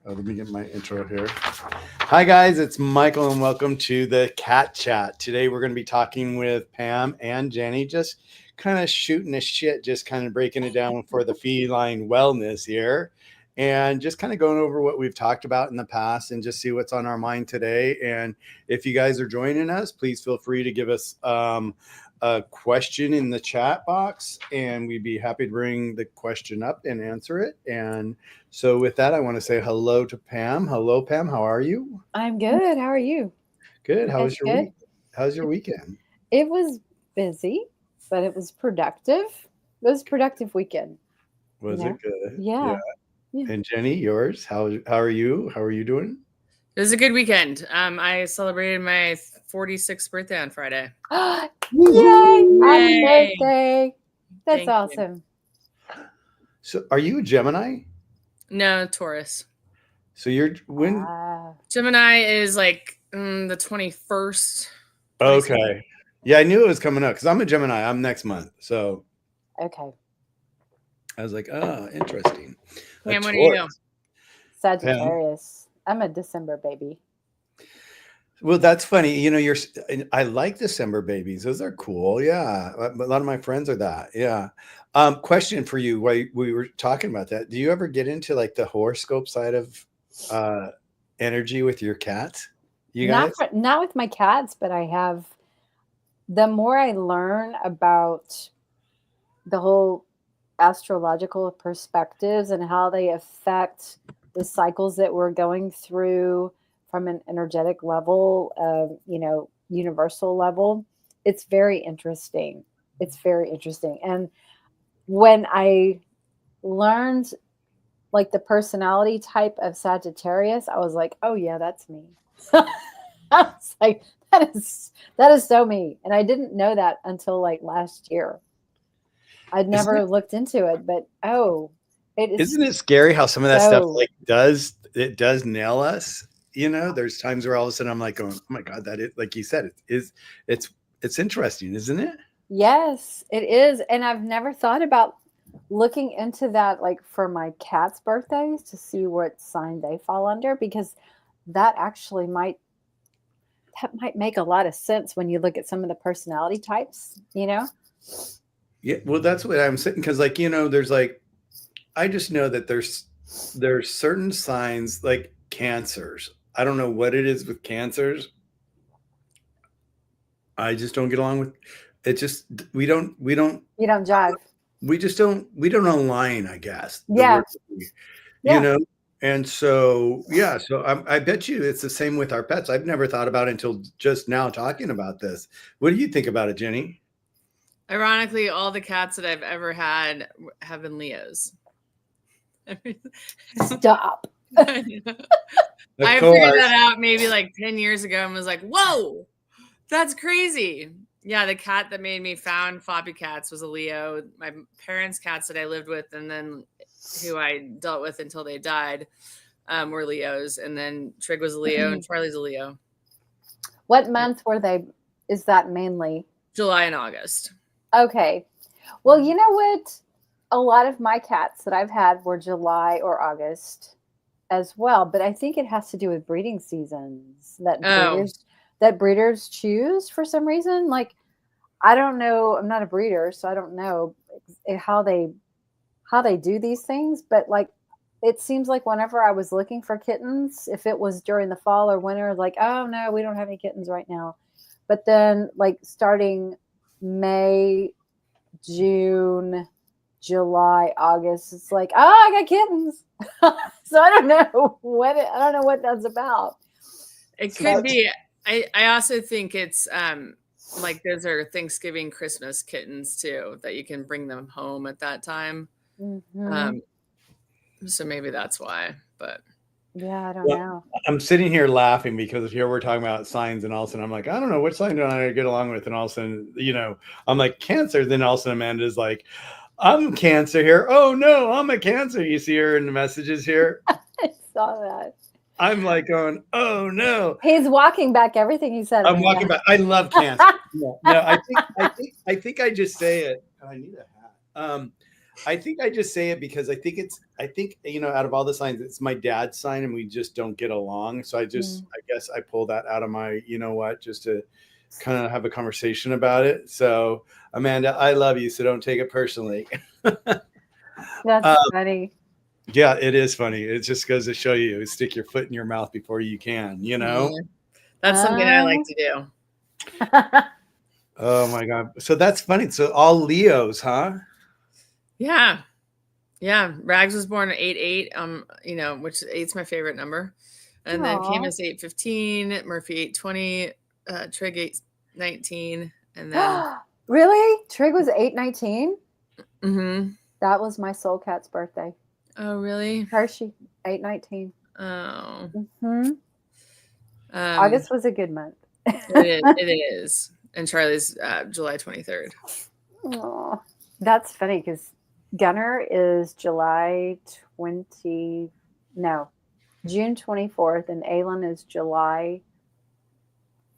Let me get my intro here. Hi, guys. It's Michael, and welcome to the Cat Chat. Today, we're going to be talking with Pam and Jenny, just kind of shooting the shit, just kind of breaking it down for the feline wellness here, and just kind of going over what we've talked about in the past and just see what's on our mind today. And if you guys are joining us, please feel free to give us a question in the chat box, and we'd be happy to bring the question up and answer it. And so with that, I want to say hello to Pam. Hello, Pam. How are you? I'm good. How are you? Good. How was That's your good. week? How's your weekend? It was busy, but it was productive. It was a productive weekend. You Was it know? good? Yeah. Yeah. Yeah. And Jenny, yours? How are you? How are you doing? It was a good weekend. I celebrated my 46th birthday on Friday. Yay! Happy Yay! birthday. That's Thank you. awesome. So, are you a Gemini? No, Taurus. So you're when? Gemini is like the 21st. Okay. Yeah, I knew it was coming up because I'm a Gemini. I'm next month. So Okay. I was like, oh, interesting. Pam, what are you? Sagittarius. I'm a December baby. Well, that's funny. You know, I like December babies. Those are cool. Yeah. A lot of my friends are that. Yeah. Question for you. While we were talking about that, do you ever get into like the horoscope side of energy with your cats? You guys? Not with my cats, but I have. The more I learn about the whole astrological perspectives and how they affect the cycles that we're going through from an energetic level, universal level, it's very interesting. It's very interesting. And when I learned like the personality type of Sagittarius, I was like, oh yeah, that's me. I was like, that is so me. And I didn't know that until like last year. I'd never looked into it, but Isn't it scary how some of that stuff so- like does nail us? You know, there's times where all of a sudden I'm like going, oh my God, that is, like you said, it's interesting, isn't it? Yes, it is. And I've never thought about looking into that like for my cat's birthdays to see what sign they fall under, because that actually might make a lot of sense when you look at some of the personality types, you know? Yeah, well, that's what I'm saying. Because, like, you know, there's like, I just know that there's certain signs like cancers. I don't know what it is with cancers. I just don't get along with it. Just we don't You don't jive. we just don't align. I guess Yeah. you know. And so yeah, so I bet you it's the same with our pets. I've never thought about it until just now talking about this. What do you think about it, Jenny? Ironically, all the cats that I've ever had have been Leos. Stop. I figured that out maybe like 10 years ago and was like, whoa, that's crazy. Yeah, the cat that made me found Floppycats was a Leo. My parents' cats that I lived with and then who I dealt with until they died were Leos. And then Trig was a Leo and Charlie's a Leo. What month were they? Is that mainly? July and August. Okay. Well, you know what? A lot of my cats that I've had were July or August as well, but I think it has to do with breeding seasons that breeders choose for some reason. Like, I don't know. I'm not a breeder, so I don't know how they do these things. But like, it seems like whenever I was looking for kittens, if it was during the fall or winter, like, oh no, we don't have any kittens right now. But then, like, starting May, June, July, August, it's like, oh, I got kittens. So I don't know what that's about. It could be. I also think it's like those are Thanksgiving, Christmas kittens too, that you can bring them home at that time. Mm-hmm. So maybe that's why. But yeah, I don't know. I'm sitting here laughing because here we're talking about signs, and all of a sudden I'm like, I don't know which sign do I get along with, and all of a sudden, you know, I'm like Cancer. Then all of a sudden Amanda's like, I'm Cancer here. Oh no, I'm a Cancer. You see her in the messages here. I saw that. I'm like going, oh no. He's walking back everything he said. I'm walking back. I love Cancer. No, I think I just say it. I need a hat. I think I just say it because I think out of all the signs, it's my dad's sign and we just don't get along. So I guess I pull that out of my, just to kind of have a conversation about it. So Amanda, I love you. So don't take it personally. That's funny. Yeah, it is funny. It just goes to show you, stick your foot in your mouth before you can, Yeah. That's something I like to do. Oh my God. So that's funny. So all Leos, huh? Yeah. Yeah. Rags was born at 8/8, which 8's my favorite number. And then Camus 8/15, Murphy 8/20, Trig 8/19, and then really? Trig was 8/19? Mm-hmm. That was my soul cat's birthday. Oh, really? Hershey 8/19. Oh. Mm-hmm. August was a good month. It is. And Charlie's July 23rd. Oh, that's funny because Gunner is June 24th, and Aylin is July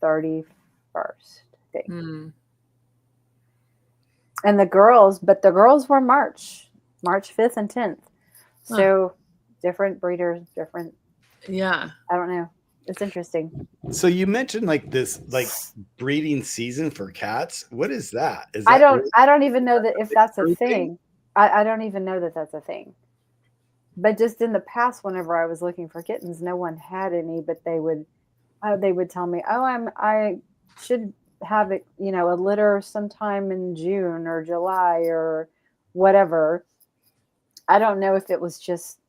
31st, I think. And the girls were March 5th and 10th. So different breeders, different. Yeah. I don't know. It's interesting. So you mentioned this breeding season for cats. What is that? I don't even know that if that's a thing. I don't even know that that's a thing. But just in the past, whenever I was looking for kittens, no one had any, but they would tell me, "Oh, I should have it, a litter sometime in June or July or whatever." I don't know if it was just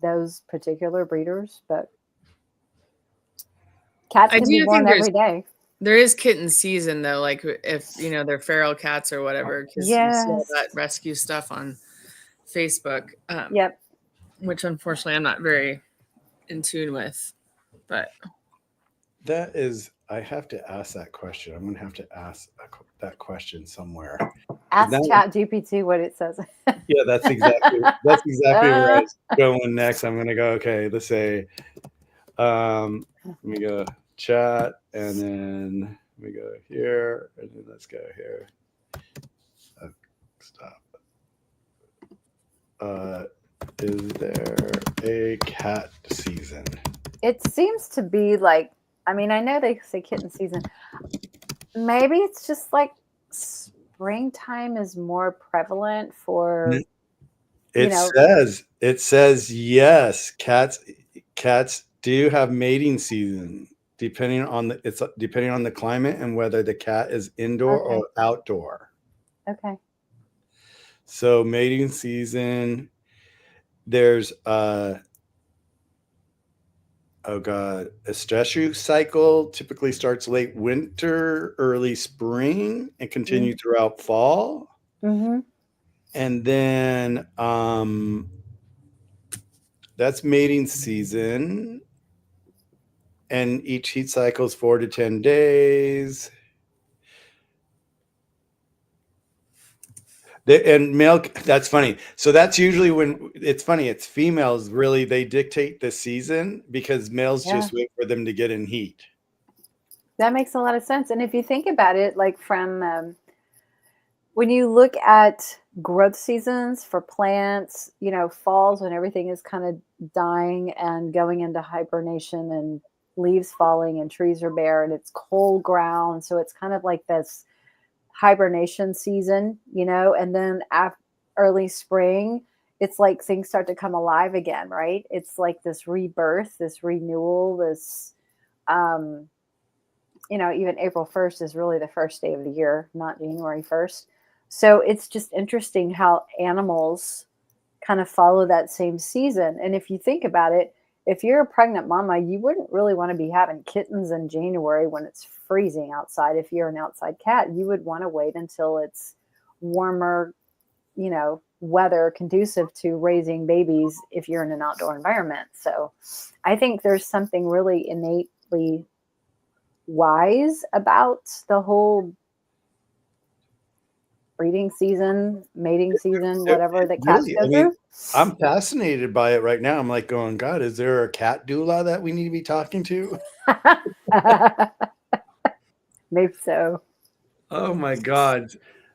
those particular breeders, but cats can be born every day. There is kitten season though, like if they're feral cats or whatever, because you see all that rescue stuff on Facebook. Yep. Which unfortunately I'm not very in tune with, but that is. I have to ask that question. I'm going to have to ask that question somewhere. Ask ChatGPT what it says. Yeah, that's exactly where I was going next. I'm going to go. Okay, let's say. Let me go chat, and then we go here, and then let's go here. Stop. Is there a cat season? It seems to be like, I know they say kitten season. Maybe it's just like springtime is more prevalent for. It says yes, cats do have mating season depending on the climate and whether the cat is indoor or outdoor. Okay. So mating season, there's estrus cycle typically starts late winter, early spring, and continue throughout fall. Mm-hmm. And then that's mating season. And each heat cycle is 4 to 10 days. And male, that's funny. So that's usually when it's funny. It's females really, they dictate the season because males just wait for them to get in heat. That makes a lot of sense. And if you think about it, like from when you look at growth seasons for plants, falls when everything is kind of dying and going into hibernation and leaves falling and trees are bare and it's cold ground. So it's kind of like this hibernation season, and then early spring, it's like things start to come alive again, right? It's like this rebirth, this renewal, this, even April 1st is really the first day of the year, not January 1st. So it's just interesting how animals kind of follow that same season. And if you think about it, if you're a pregnant mama, you wouldn't really want to be having kittens in January when it's freezing outside. If you're an outside cat, you would want to wait until it's warmer, weather conducive to raising babies if you're in an outdoor environment. So I think there's something really innately wise about the whole breeding season, mating season, whatever the cats go through. I'm fascinated by it right now. I'm like going, God, is there a cat doula that we need to be talking to? Maybe so. Oh my God.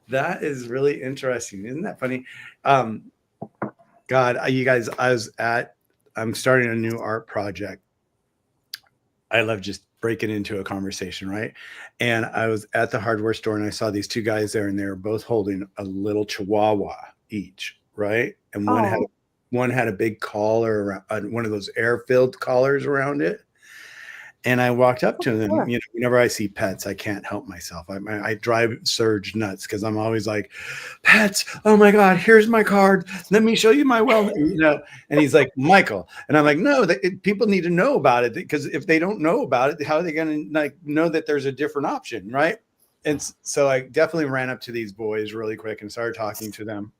That is really interesting. Isn't that funny? God, you guys, I'm starting a new art project. I love just breaking into a conversation, right? And I was at the hardware store and I saw these two guys there, and they were both holding a little Chihuahua each, right? And one had a big collar, one of those air-filled collars around it. And I walked up to them. Sure. You know, whenever I see pets, I can't help myself. I drive Surge nuts because I'm always like, pets. Oh my God, here's my card. Let me show you my you know. And he's like, Michael, and I'm like, no, people need to know about it, because if they don't know about it, how are they going to like know that there's a different option, right? And so I definitely ran up to these boys really quick and started talking to them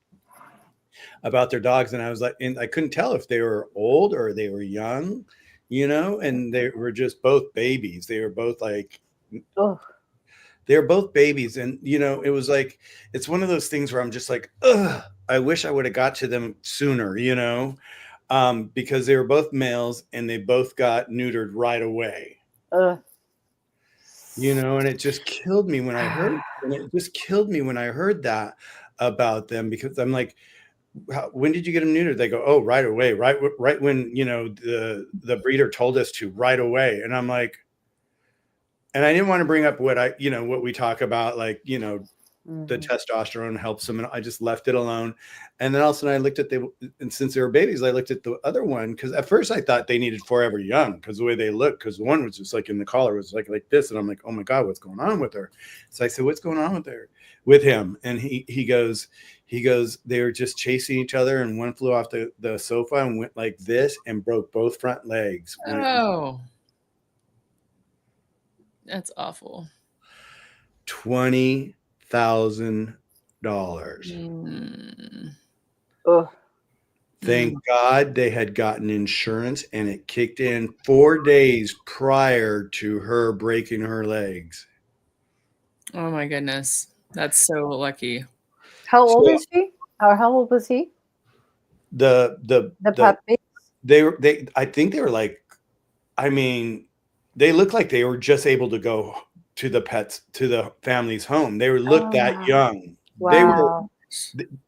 about their dogs, and I was like, and I couldn't tell if they were old or they were young, you know, and they were just both babies. They were both like, they were both babies. And, you know, it was like, it's one of those things where I'm just like, ugh, I wish I would have got to them sooner, you know, because they were both males and they both got neutered right away. You know, and it just killed me when I heard, that about them, because I'm like, when did you get them neutered? They go, oh, right away, right when, you know, the breeder told us to, right away. And I'm like, and I didn't want to bring up what we talk about, like, you know, the testosterone helps them, and I just left it alone. And then all of a sudden I looked at and since they were babies, I looked at the other one, because at first I thought they needed Forever Young because the way they look, because the one was just like in the collar was like this, and I'm like, oh my God, what's going on with her? So I said, what's going on with him? And he goes, they were just chasing each other, and one flew off the sofa and went like this and broke both front legs. Oh, that's awful. $20,000. Thank God they had gotten insurance, and it kicked in 4 days prior to her breaking her legs. Oh my goodness, that's so lucky. How old is she? Or how old was he? The puppy. I think they were like, I mean, they looked like they were just able to go to the family's home. They looked that young. Wow.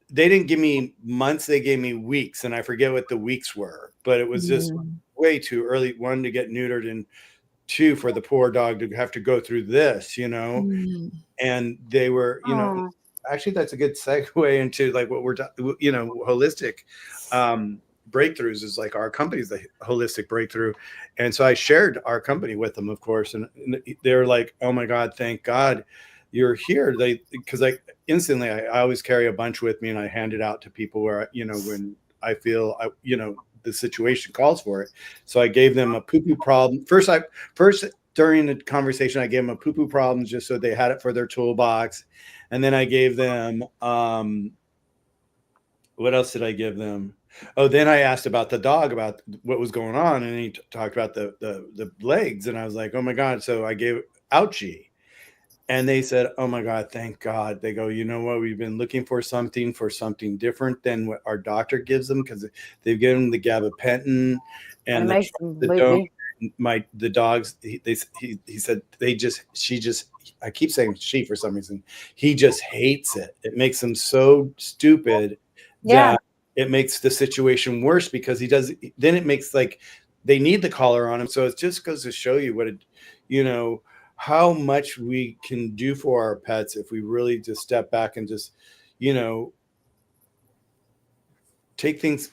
They didn't give me months, they gave me weeks, and I forget what the weeks were, but it was just way too early, one, to get neutered, and two, for the poor dog to have to go through this, you know. And they were, you know, actually that's a good segue into like what we're talking, you know, holistic breakthroughs is like our company's the holistic breakthrough. And so I shared our company with them, of course, and they're like, oh my God, thank God you're here. Because I instantly, I always carry a bunch with me, and I hand it out to people where, you know, when I feel, you know, the situation calls for it. So I gave them a poo-poo problem. First during the conversation, I gave them a poo-poo problem just so they had it for their toolbox. And then I gave them, what else did I give them? Oh, then I asked about the dog, about what was going on. And he talked about the legs. And I was like, oh my God. So I gave ouchie. And they said, oh my God, thank God. They go, you know what? We've been looking for something different than what our doctor gives them, because they've given the gabapentin and the dogs. He said she just, I keep saying she for some reason. He just hates it. It makes him so stupid that it makes the situation worse, because then it makes like they need the collar on him. So it just goes to show you what you know, how much we can do for our pets if we really just step back and just, you know, take things,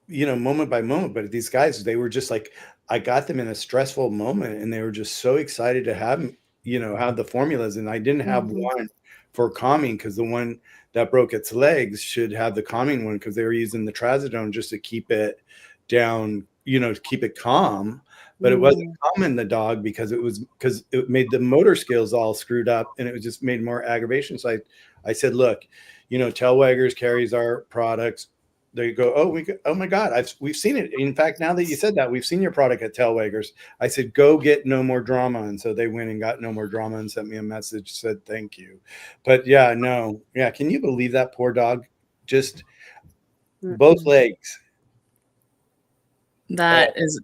you know, moment by moment. But these guys, they were just like, I got them in a stressful moment, and they were just so excited to have, you know, have the formulas. And I didn't have one for calming, because the one that broke its legs should have the calming one, because they were using the trazodone just to keep it down, you know, to keep it calm. But it wasn't calming the dog, because it made the motor skills all screwed up, and it just made more aggravation. So I said, look, you know, Tailwaggers carries our products. They go, oh my God, we've seen it. In fact, now that you said that, we've seen your product at Tailwaggers. I said, go get No More Drama. And so they went and got No More Drama and sent me a message, said thank you. But yeah, no, yeah. Can you believe that poor dog? Just both legs. That is,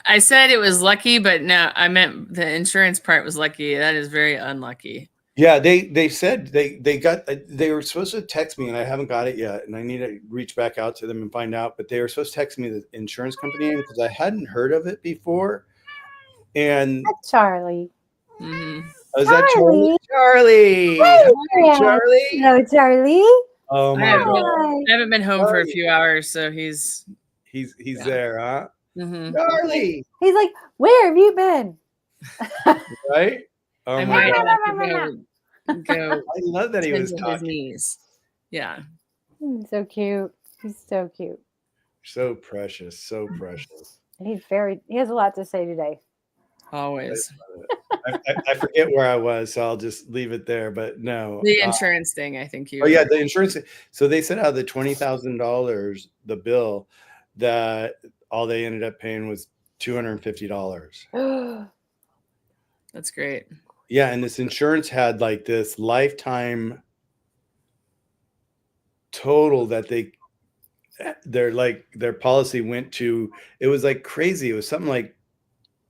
I said it was lucky, but no, I meant the insurance part was lucky. That is very unlucky. Yeah, they said they were supposed to text me, and I haven't got it yet, and I need to reach back out to them and find out. But they were supposed to text me the insurance company because I hadn't heard of it before. And Charlie. Mm-hmm. Was that Charlie? Charlie! Hi, Charlie. Hello, Charlie. Oh my God! I haven't been home for a few hours, so he's there, huh? Mm-hmm. Charlie. He's like, where have you been? Right? Oh I my God! Go. I love that he was talking. His knees. Yeah. He's so cute. He's so cute. So precious. So precious. And he has a lot to say today. Always. I forget where I was, so I'll just leave it there. But no, the insurance thing. I think you. Oh yeah, the insurance. So they said out of the $20,000, the bill, that all they ended up paying was $250. That's great. Yeah, and this insurance had like this lifetime total that their policy went to. It was like crazy. It was something like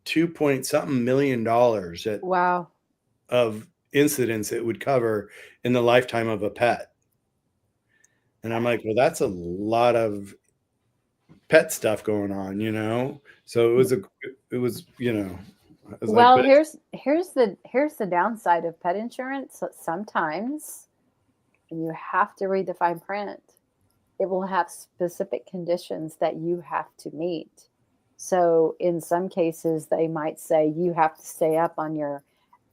$2 million wow of incidents it would cover in the lifetime of a pet. And I'm like, well, that's a lot of pet stuff going on, so it was well, like, here's the downside of pet insurance. Sometimes, and you have to read the fine print, it will have specific conditions that you have to meet. So in some cases, they might say you have to stay up on your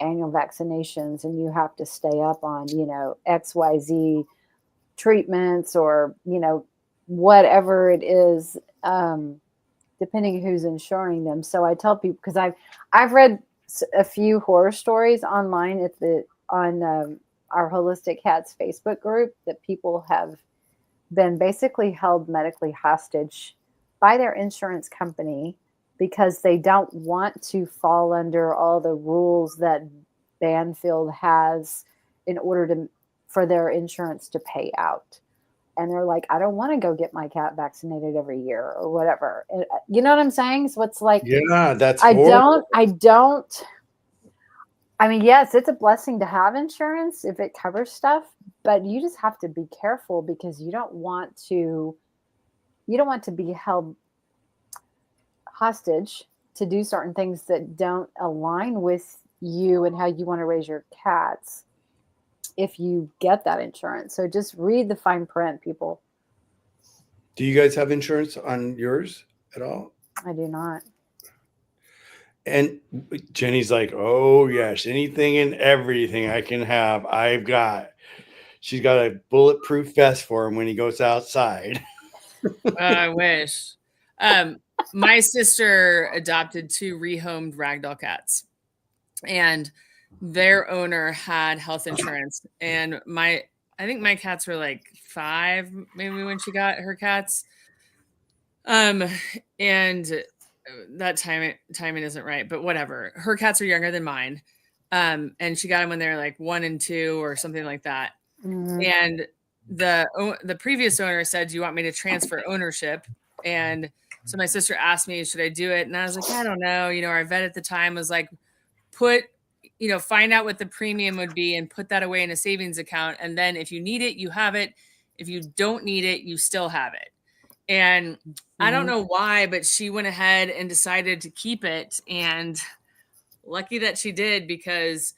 annual vaccinations, and you have to stay up on, XYZ treatments, or, whatever it is, depending who's insuring them. So I tell people, because I've read a few horror stories online on our Holistic Cats Facebook group, that people have been basically held medically hostage by their insurance company because they don't want to fall under all the rules that Banfield has in order for their insurance to pay out. And they're like, I don't want to go get my cat vaccinated every year or whatever. You know what I'm saying? So it's like, yeah, that's horrible. I mean, yes, it's a blessing to have insurance if it covers stuff, but you just have to be careful, because you don't want to be held hostage to do certain things that don't align with you and how you want to raise your cats if you get that insurance. So just read the fine print, people. Do you guys have insurance on yours at all? I do not. And Jenny's like, oh yes, anything and everything I can have, I've got. She's got a bulletproof vest for him when he goes outside. I wish. My sister adopted 2 rehomed ragdoll cats, and their owner had health insurance. And I think my cats were like 5, maybe, when she got her cats. And that timing isn't right, but whatever. Her cats are younger than mine. And she got them when they were like 1 and 2 or something like that. Mm-hmm. And the previous owner said, do you want me to transfer ownership? And so my sister asked me, should I do it? And I was like, I don't know. Our vet at the time was like, find out what the premium would be and put that away in a savings account. And then if you need it, you have it. If you don't need it, you still have it. And I don't know why, but she went ahead and decided to keep it. And lucky that she did, because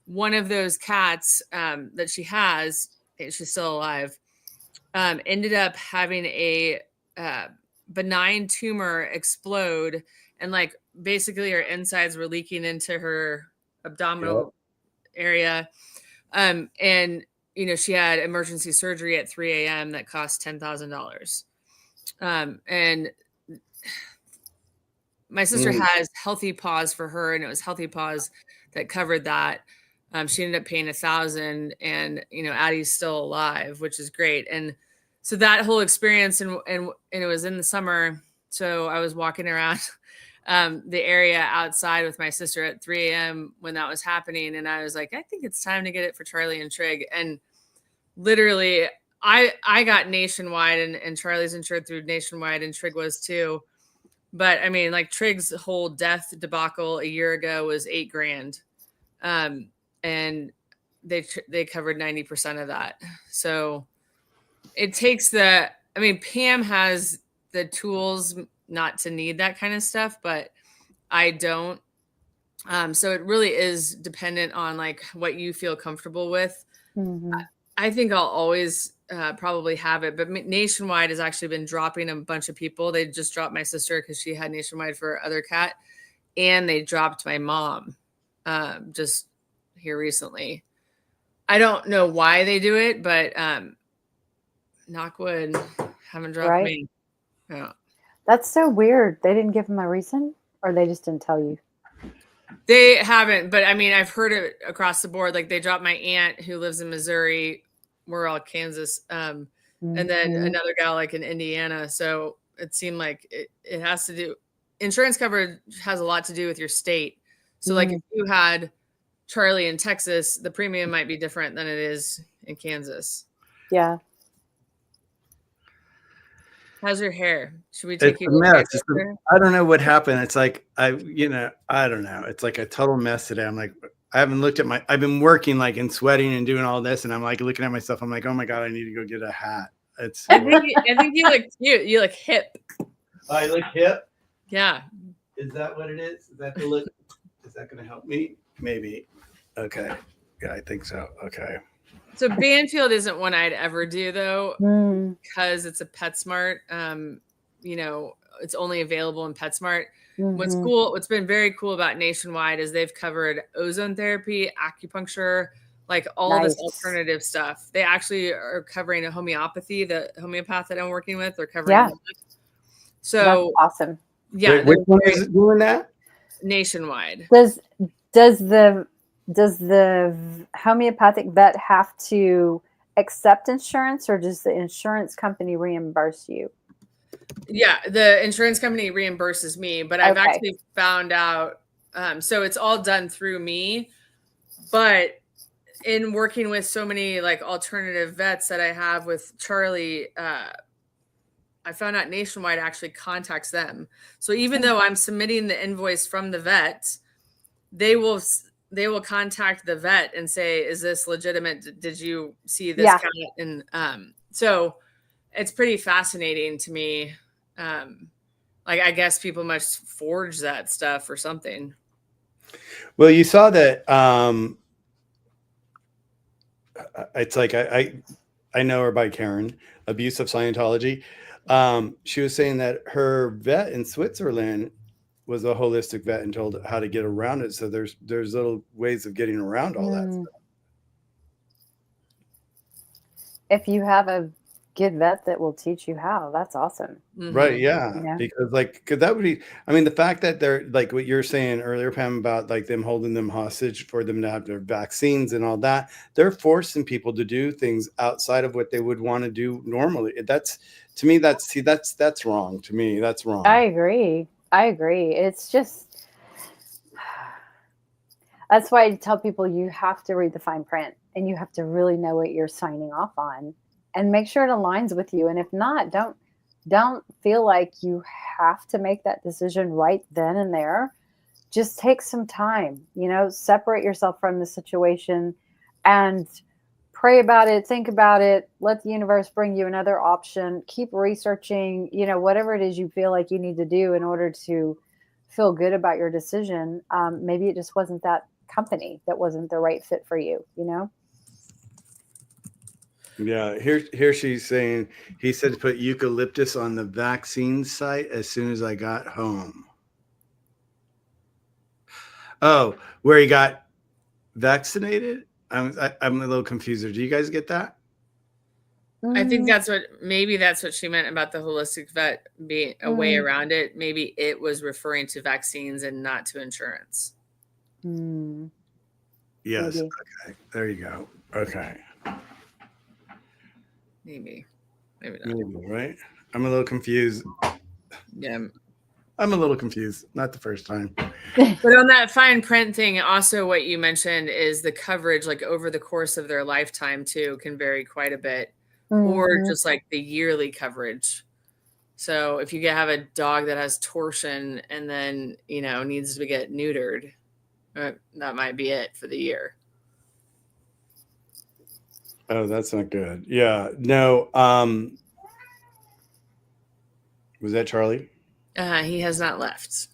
one of those cats that she has, she's still alive, ended up having a benign tumor explode, and like basically her insides were leaking into her abdominal area. And she had emergency surgery at 3 a.m. that cost $10,000. And my sister has Healthy Paws for her, and it was Healthy Paws that covered that. She ended up paying $1,000, and Addie's still alive, which is great. And so that whole experience, and it was in the summer, so I was walking around the area outside with my sister at 3 a.m. when that was happening, and I was like, I think it's time to get it for Charlie and Trig. And literally, I got Nationwide, and Charlie's insured through Nationwide, and Trig was too. But I mean, like, Trig's whole death debacle a year ago was $8,000. And they covered 90% of that. So it takes Pam has the tools not to need that kind of stuff, but I don't. So it really is dependent on like what you feel comfortable with. Mm-hmm. I think I'll always probably have it, but Nationwide has actually been dropping a bunch of people. They just dropped my sister because she had Nationwide for her other cat, and they dropped my mom just here recently. I don't know why they do it, but knock wood, haven't dropped me. Yeah. That's so weird. They didn't give them a reason, or they just didn't tell you? They haven't, but I mean, I've heard it across the board. Like they dropped my aunt who lives in Missouri. We're all Kansas. And then another gal like in Indiana. So it seemed like it has to do, insurance coverage has a lot to do with your state. So like if you had Charlie in Texas, the premium might be different than it is in Kansas. Yeah. How's your hair? Should we take you? It's a mess. I don't know what happened. It's like I don't know. It's like a total mess today. I'm like, I haven't looked at I've been working like and sweating and doing all this, and I'm like looking at myself. I'm like, oh my God, I need to go get a hat. I think you look cute. You look hip. I look hip. Yeah. Is that what it is? Is that the look? Is that going to help me? Maybe. Okay. Yeah, I think so. Okay. So Banfield isn't one I'd ever do though, because it's a PetSmart. It's only available in PetSmart. What's been very cool about Nationwide is they've covered ozone therapy, acupuncture, like all this alternative stuff. They actually are covering a homeopathy. The homeopath that I'm working with, they're covering. Yeah. So that's awesome. Yeah. Which one is doing that? Nationwide. Does the homeopathic vet have to accept insurance, or does the insurance company reimburse you? Yeah, the insurance company reimburses me, but I've actually found out, so it's all done through me, but in working with so many like alternative vets that I have with Charlie, I found out Nationwide actually contacts them. So even though I'm submitting the invoice from the vet, they will contact the vet and say, is this legitimate? Did you see this cat? And so it's pretty fascinating to me. Like I guess people must forge that stuff or something. Well, you saw that it's like I know her by Karen, Abuse of Scientology. She was saying that her vet in Switzerland was a holistic vet and told how to get around it. So there's little ways of getting around all that stuff. If you have a good vet that will teach you how, that's awesome. Right. Yeah. Because that would be, I mean, the fact that they're like what you're saying earlier, Pam, about like them holding them hostage for them to have their vaccines and all that, they're forcing people to do things outside of what they would want to do normally. That's wrong to me. That's wrong. I agree. It's just, that's why I tell people you have to read the fine print and you have to really know what you're signing off on and make sure it aligns with you. And if not, don't feel like you have to make that decision right then and there. Just take some time, separate yourself from the situation and pray about it, think about it, let the universe bring you another option, keep researching, whatever it is you feel like you need to do in order to feel good about your decision. Maybe it just wasn't that company that wasn't the right fit for you, Yeah, here she's saying, he said to put eucalyptus on the vaccine site as soon as I got home. Oh, where he got vaccinated? I'm a little confused. Do you guys get that? I think that's what she meant about the holistic vet being a way around it. Maybe it was referring to vaccines and not to insurance. Yes. Maybe. Okay. There you go. Okay. Maybe not. Maybe, right? I'm a little confused. Yeah. I'm a little confused. Not the first time. But on that fine print thing, also what you mentioned is the coverage, like over the course of their lifetime too, can vary quite a bit, or just like the yearly coverage. So if you have a dog that has torsion and then, needs to get neutered, that might be it for the year. Oh, that's not good. Yeah. No. Was that Charlie? He has not left.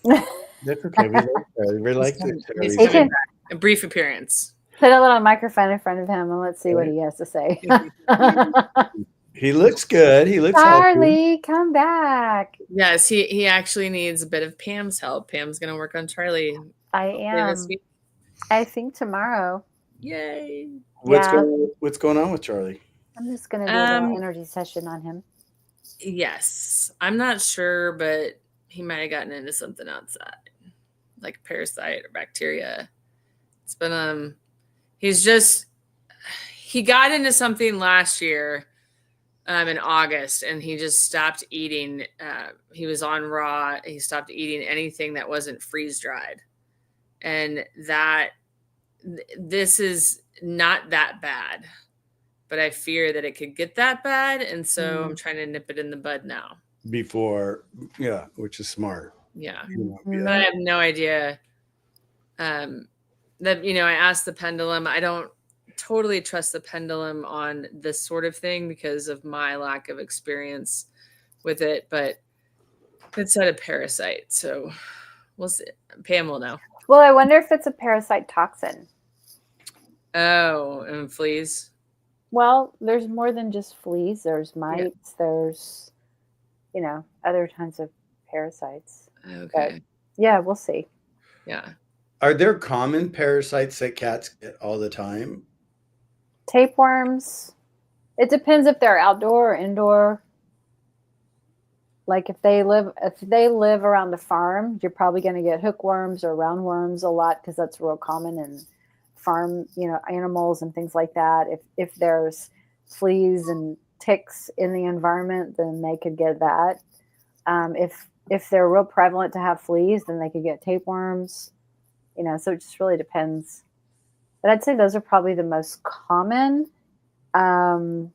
That's okay. We like Charlie. We like He's coming back. A brief appearance. Put a little microphone in front of him and let's see what he has to say. He looks good. He looks Charlie, healthy. come back. Yes, he actually needs a bit of Pam's help. Pam's going to work on Charlie. I am. I think tomorrow. Yay. What's going on with Charlie? I'm just going to do a little energy session on him. Yes. I'm not sure, but he might have gotten into something outside, like a parasite or bacteria. It's been, he got into something last year in August, and he just stopped eating. He was on raw. He stopped eating anything that wasn't freeze dried. And this is not that bad, but I fear that it could get that bad. And so I'm trying to nip it in the bud now. Before, yeah, which is smart. Yeah. But I have no idea. I asked the pendulum. I don't totally trust the pendulum on this sort of thing because of my lack of experience with it, but it said a parasite. So we'll see. Pam will know. Well, I wonder if it's a parasite toxin. Oh, and fleas? Well, there's more than just fleas. There's mites. Yeah. There's, other kinds of parasites. Okay. But, yeah, we'll see. Yeah. Are there common parasites that cats get all the time? Tapeworms. It depends if they're outdoor or indoor. Like if they live around the farm, you're probably going to get hookworms or roundworms a lot because that's real common in farm, animals and things like that. If there's fleas and ticks in the environment, then they could get that. If they're real prevalent to have fleas, then they could get tapeworms. So it just really depends. But I'd say those are probably the most common. And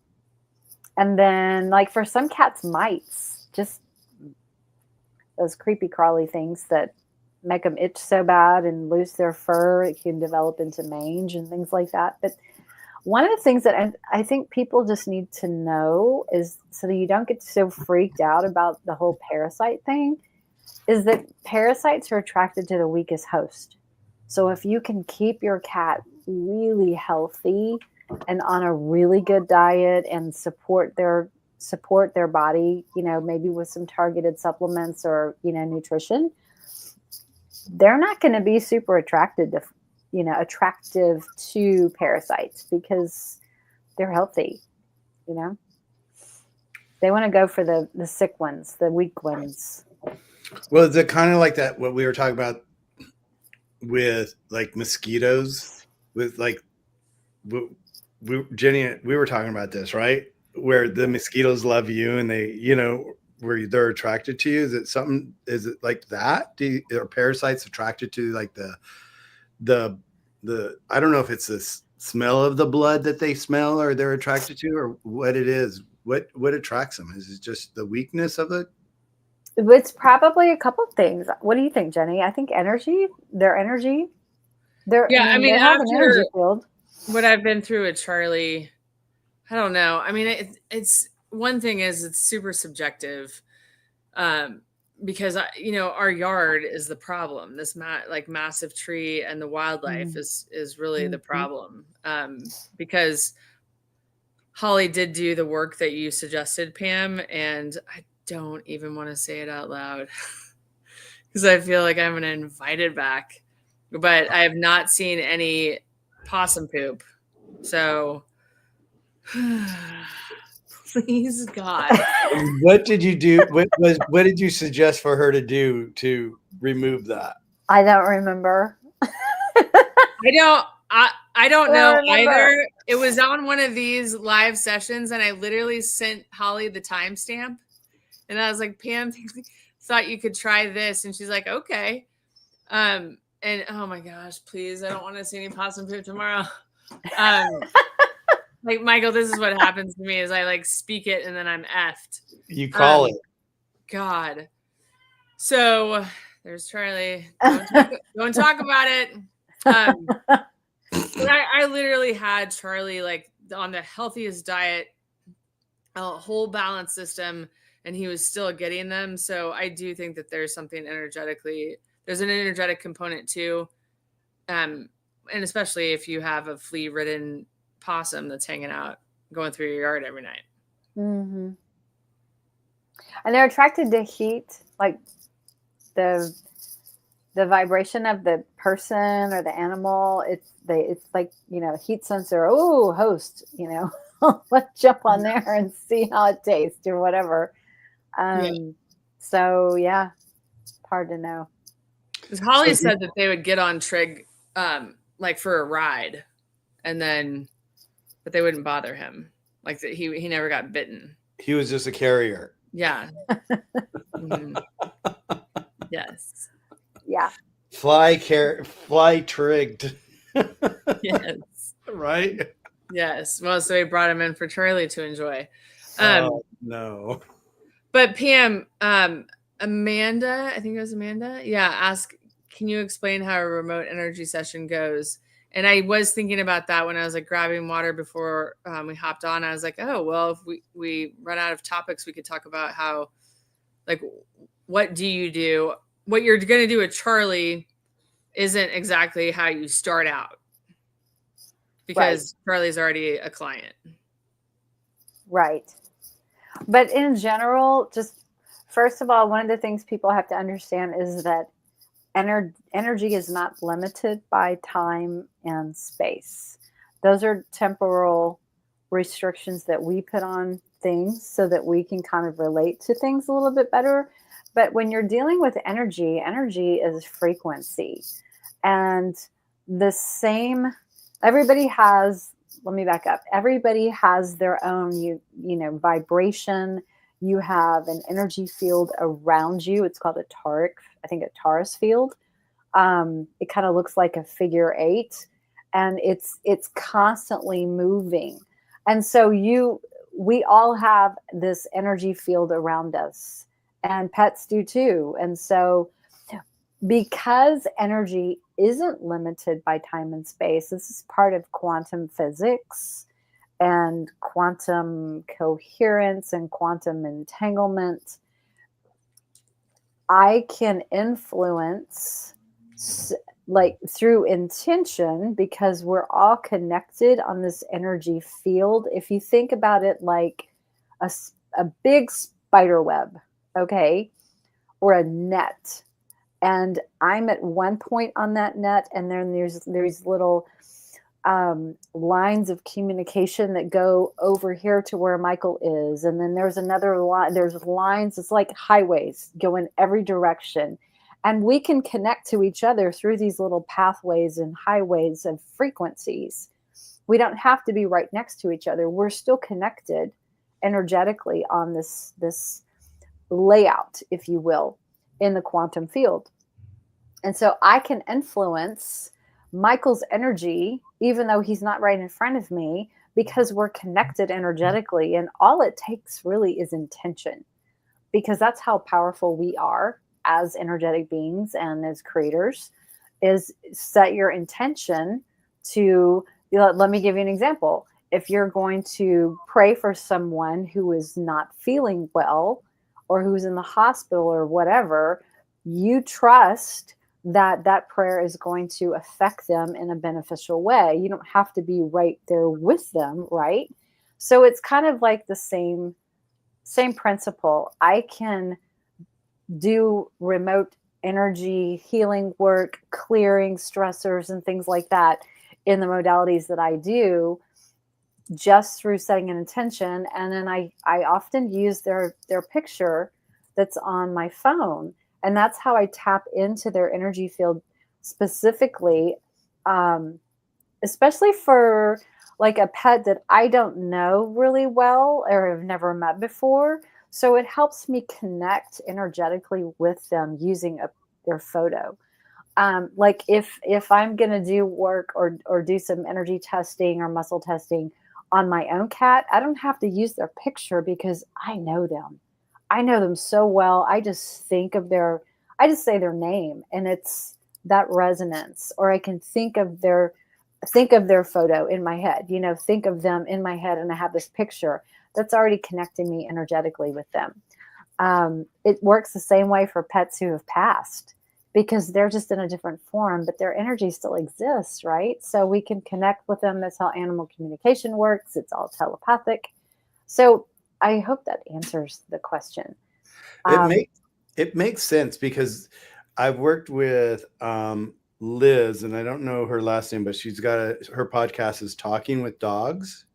then, like for some cats, mites, just those creepy crawly things that make them itch so bad and lose their fur. It can develop into mange and things like that. But one of the things that I think people just need to know is, so that you don't get so freaked out about the whole parasite thing, is that parasites are attracted to the weakest host. So if you can keep your cat really healthy and on a really good diet and support their body, maybe with some targeted supplements or, nutrition, they're not going to be super attractive to parasites because they're healthy, They want to go for the sick ones, the weak ones. Well, is it kind of like that, what we were talking about with like mosquitoes, with like, Jenny, we were talking about this, right? Where the mosquitoes love you and they, where they're attracted to you. Is it like that? Are parasites attracted to like the I don't know if it's the smell of the blood that they smell or they're attracted to, or what it is. What attracts them? Is it just the weakness of it? It's probably a couple of things. What do you think, Jenny? I think energy, their energy. They have an energy field. What I've been through with Charlie, I don't know. I mean, it's one thing is it's super subjective, because our yard is the problem. This massive tree and the wildlife is really the problem. Because Holly did do the work that you suggested, Pam, and I don't even want to say it out loud because I feel like I'm going to invite it back. But I have not seen any possum poop. So please, God. What did you do? What did you suggest for her to do to remove that? I don't remember. I don't know either. It was on one of these live sessions and I literally sent Holly the timestamp and I was like, Pam, thought you could try this. And she's like, okay. And oh my gosh, please. I don't want to see any possum poop tomorrow. Like, Michael, this is what happens to me is I speak it and then I'm effed. You call it. God. So there's Charlie. Don't talk about it. But I literally had Charlie on the healthiest diet, a whole balance system, and he was still getting them. So I do think that there's something energetically, there's an energetic component too. And especially if you have a flea-ridden possum that's hanging out, going through your yard every night. Mm-hmm. And they're attracted to heat, like the vibration of the person or the animal. It's like, heat sensor. Oh, host, let's jump on there and see how it tastes or whatever. So yeah, hard to know. Because Holly said that they would get on Trig, like for a ride, but they wouldn't bother him. Like that he never got bitten. He was just a carrier. Yeah. Mm-hmm. Yes. Yeah. Fly trigged. Yes. Right? Yes. Well, so he brought him in for Charlie to enjoy. Oh, no. But Pam, Amanda, I think it was Amanda. Yeah. Ask, can you explain how a remote energy session goes? And I was thinking about that when I was like grabbing water before we hopped on. I was like, oh, well, if we run out of topics, we could talk about how, like, what do you do? What you're going to do with Charlie isn't exactly how you start out, because Charlie's already a client. Right. But in general, just first of all, one of the things people have to understand is that energy is not limited by time and space. Those are temporal restrictions that we put on things so that we can kind of relate to things a little bit better. But when you're dealing with energy is frequency. And the same, everybody has, let me back up. Everybody has their own, vibration. You have an energy field around you. It's called a torus field. It kind of looks like a figure 8, and it's constantly moving. And so we all have this energy field around us, and pets do too. And so because energy isn't limited by time and space, this is part of quantum physics and quantum coherence and quantum entanglement. I can influence, like, through intention, because we're all connected on this energy field. If you think about it like a big spider web, okay, or a net, and I'm at one point on that net, and then there's little lines of communication that go over here to where Michael is, and then there's another line. There's lines. It's like highways go in every direction, and we can connect to each other through these little pathways and highways of frequencies. We don't have to be right next to each other. We're still connected energetically on this layout, if you will, in the quantum field. And so I can influence Michael's energy, even though he's not right in front of me, because we're connected energetically. And all it takes really is intention, because that's how powerful we are as energetic beings and as creators, is set your intention to, let me give you an example. If you're going to pray for someone who is not feeling well or who's in the hospital or whatever, you trust that prayer is going to affect them in a beneficial way. You don't have to be right there with them, right? So it's kind of like the same principle. I can do remote energy healing work, clearing stressors and things like that in the modalities that I do, just through setting an intention. And then I often use their picture that's on my phone. And that's how I tap into their energy field specifically, especially for like a pet that I don't know really well or have never met before. So it helps me connect energetically with them using their photo. Like if I'm going to do work or do some energy testing or muscle testing on my own cat, I don't have to use their picture because I know them. I know them so well. I just think of I just say their name, and it's that resonance. Or I can think of their think of their photo in my head, think of them in my head, and I have this picture that's already connecting me energetically with them. It works the same way for pets who have passed, because they're just in a different form, but their energy still exists, right? So we can connect with them. That's how animal communication works. It's all telepathic. So I hope that answers the question. It makes sense, because I've worked with Liz, and I don't know her last name, but she's got her podcast is Talking with Dogs,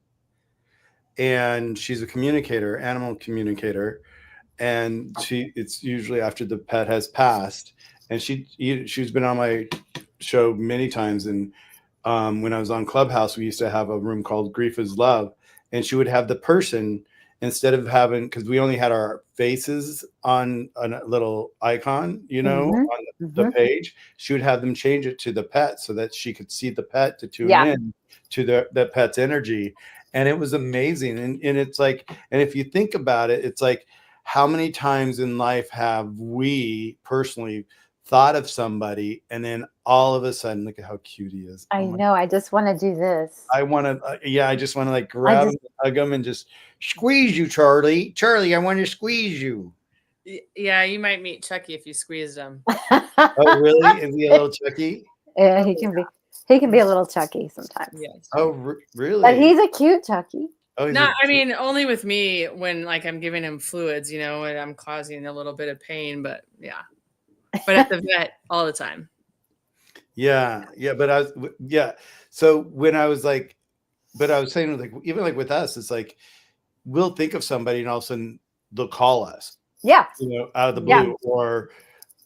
and she's a communicator, animal communicator, and it's usually after the pet has passed, and she's been on my show many times. And when I was on Clubhouse, we used to have a room called Grief is Love, and she would have the person, instead of having, because we only had our faces on a little icon, on the page, she would have them change it to the pet so that she could see the pet to tune in to the pet's energy. And it was amazing. And it's like, and if you think about it, it's like, how many times in life have we personally thought of somebody, and then all of a sudden, look at how cute he is. I know. I just want to do this. I want to, I just want to like grab him, hug him, and just squeeze you, Charlie. Charlie, I want to squeeze you. Yeah, you might meet Chucky if you squeezed him. Oh, really? Is he a little Chucky? Yeah, he can be. He can be a little Chucky sometimes. Yes. Oh, really? But he's a cute Chucky. Oh, no, I mean, only with me when like I'm giving him fluids, and I'm causing a little bit of pain, but yeah. But at the vet all the time. Yeah. But so when I was like, but I was saying, like, even like with us, it's like, we'll think of somebody and all of a sudden they'll call us. Yeah. Out of the blue, or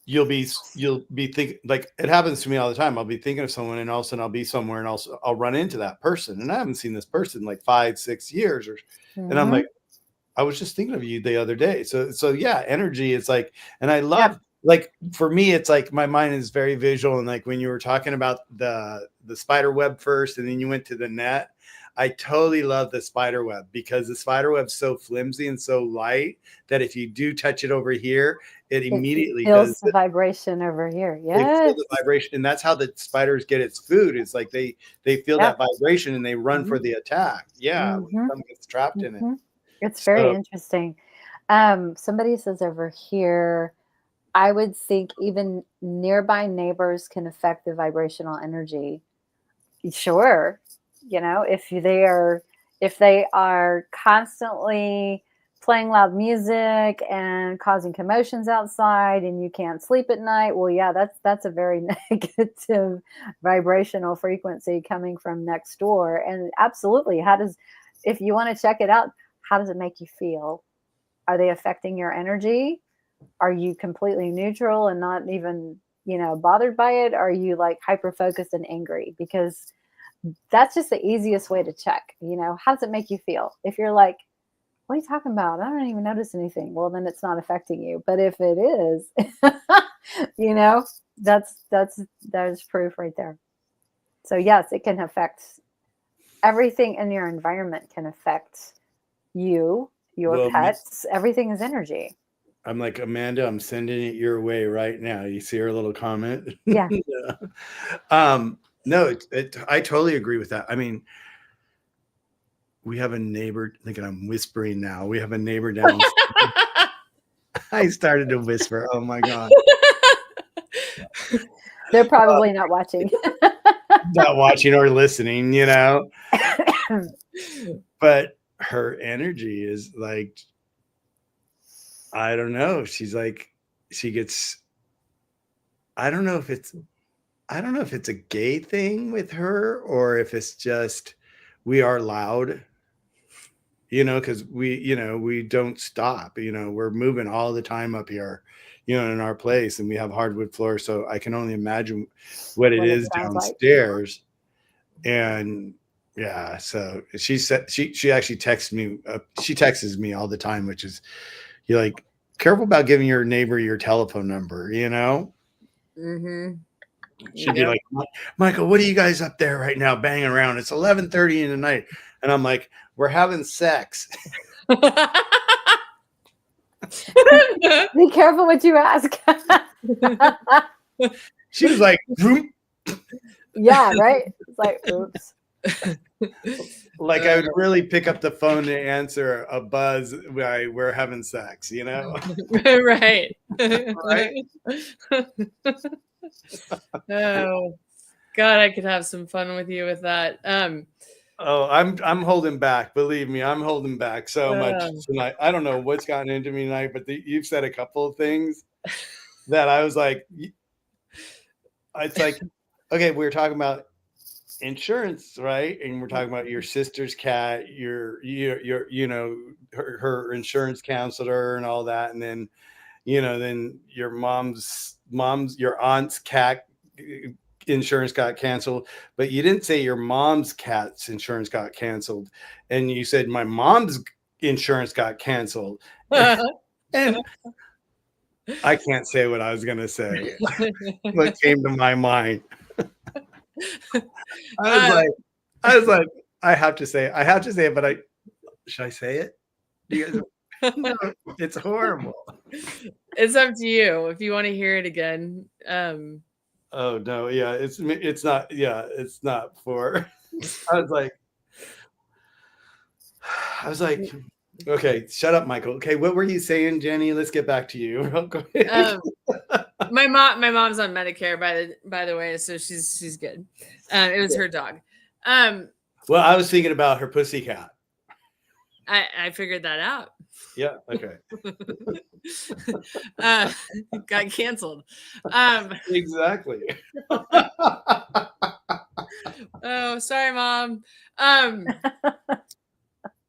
you'll be thinking, like, it happens to me all the time. I'll be thinking of someone, and all of a sudden I'll be somewhere, and also I'll run into that person, and I haven't seen this person in like 5-6 years, and I'm like, I was just thinking of you the other day. So yeah, energy is like, and I love, like, for me, it's like my mind is very visual. And like when you were talking about the spider web first, and then you went to the net, I totally love the spider web, because the spider web's so flimsy and so light that if you do touch it over here, it immediately feels the vibration over here. Yes, the vibration, and that's how the spiders get its food. It's like they feel that vibration, and they run for the attack. Yeah, when something gets trapped in it. It's very interesting. Somebody says over here, I would think even nearby neighbors can affect the vibrational energy. Sure. If they are constantly playing loud music and causing commotions outside, and you can't sleep at night, well, yeah, that's a very negative vibrational frequency coming from next door. And absolutely, if you want to check it out, how does it make you feel? Are they affecting your energy? Are you completely neutral and not even, bothered by it? Are you like hyper focused and angry? Because that's just the easiest way to check, how does it make you feel? If you're like, what are you talking about? I don't even notice anything. Well, then it's not affecting you. But if it is, that's proof right there. So yes, it can affect everything in your environment, can affect you, your pets. Everything is energy. I'm like, Amanda, I'm sending it your way right now. You see her little comment? Yeah. No, I totally agree with that. I mean, we have a neighbor, thinking I'm whispering now. We have a neighbor down. I started to whisper. Oh my God. They're probably not watching. Not watching or listening, But her energy is like, I don't know. She's like, I don't know if it's a gay thing with her, or if it's just, we are loud, because we don't stop, we're moving all the time up here, in our place, and we have hardwood floors. So I can only imagine what it is downstairs. Like. And yeah, so she said, she actually texts me, she texts me all the time, which is, you're like, careful about giving your neighbor your telephone number, Mm-hmm. She'd be like, Michael, what are you guys up there right now banging around? It's 11:30 in the night. And I'm like, we're having sex. Be careful what you ask. She was like, Yeah, right. It's like, oops. Like I would really pick up the phone to answer a buzz while we're having sex, you know? Right. Right? Oh God, I could have some fun with you with that. Oh, I'm holding back. Believe me, I'm holding back so much tonight. I don't know what's gotten into me tonight, but you've said a couple of things that I was like, it's like, okay, we were talking about insurance, right? And we're talking about your sister's cat, your you know, her insurance counselor and all that, and then then your your aunt's cat insurance got canceled, but you didn't say your mom's cat's insurance got canceled, and you said my mom's insurance got canceled. And I can't say what I was gonna say. What came to my mind. I was like, I have to say it, but should I say it? You guys, no, it's horrible. It's up to you if you want to hear it again. Oh no, yeah, it's not. Yeah, it's not for. I was like, okay, shut up, Michael. Okay, what were you saying, Jenny? Let's get back to you. Go ahead. My mom's on Medicare by the way, so she's good. It was her dog. Well, I was thinking about her pussycat. I figured that out. Yeah. Okay. Got canceled. Exactly. Oh, sorry, Mom.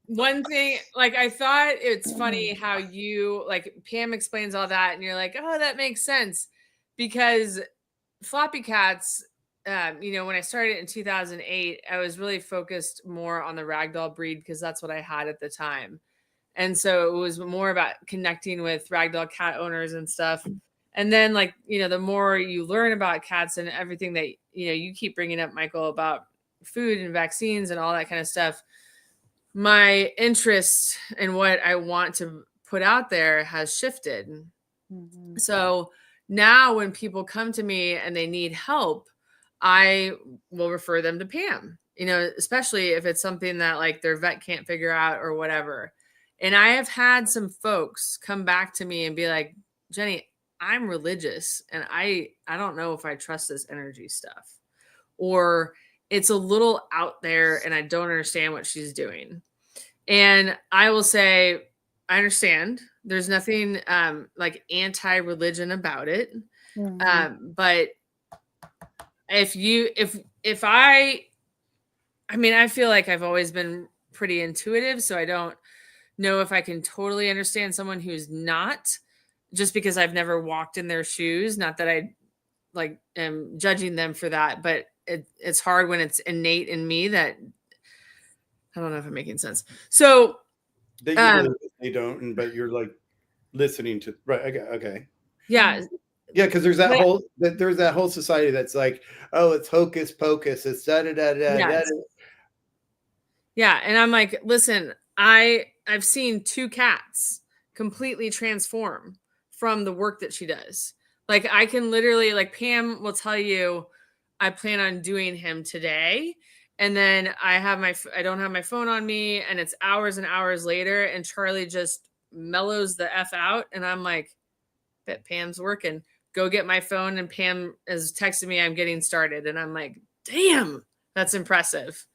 One thing, like I thought it's funny how you like Pam explains all that, and you're like, oh, that makes sense because Floppycats. When I started in 2008, I was really focused more on the ragdoll breed because that's what I had at the time. And so it was more about connecting with ragdoll cat owners and stuff. And then the more you learn about cats and everything that, you keep bringing up, Michael, about food and vaccines and all that kind of stuff, my interest in what I want to put out there has shifted. Mm-hmm. So now when people come to me and they need help, I will refer them to Pam, especially if it's something that like their vet can't figure out or whatever. And I have had some folks come back to me and be like, Jenny, I'm religious and I don't know if I trust this energy stuff, or it's a little out there and I don't understand what she's doing. And I will say, I understand. There's nothing like anti-religion about it. Mm-hmm. But I feel like I've always been pretty intuitive, so I don't know if I can totally understand someone who's not, just because I've never walked in their shoes. Not that I am judging them for that, but it's hard when it's innate in me that I don't know if I'm making sense. So they don't, but you're like listening to, right? Okay. Yeah. Yeah, because there's that whole society that's like, oh, it's hocus pocus, it's da da da da. Yes. Yeah, and I'm like, listen, I've seen 2 cats completely transform from the work that she does. Like I can literally, like Pam will tell you, I plan on doing him today, and then I don't have my phone on me, and it's hours and hours later, and Charlie just mellows the F out, and I'm like, bet Pam's working. Go get my phone, and Pam is texting me, I'm getting started. And I'm like, damn, that's impressive.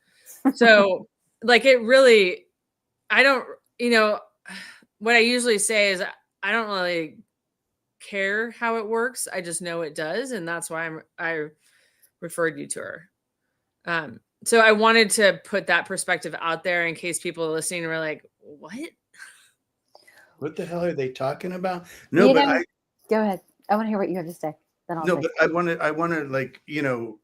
So like it really, I don't, what I usually say is I don't really care how it works. I just know it does. And that's why I referred you to her. So I wanted to put that perspective out there in case people listening were like, what the hell are they talking about? No, go ahead. I want to hear what you have to say. Then I'll but I want to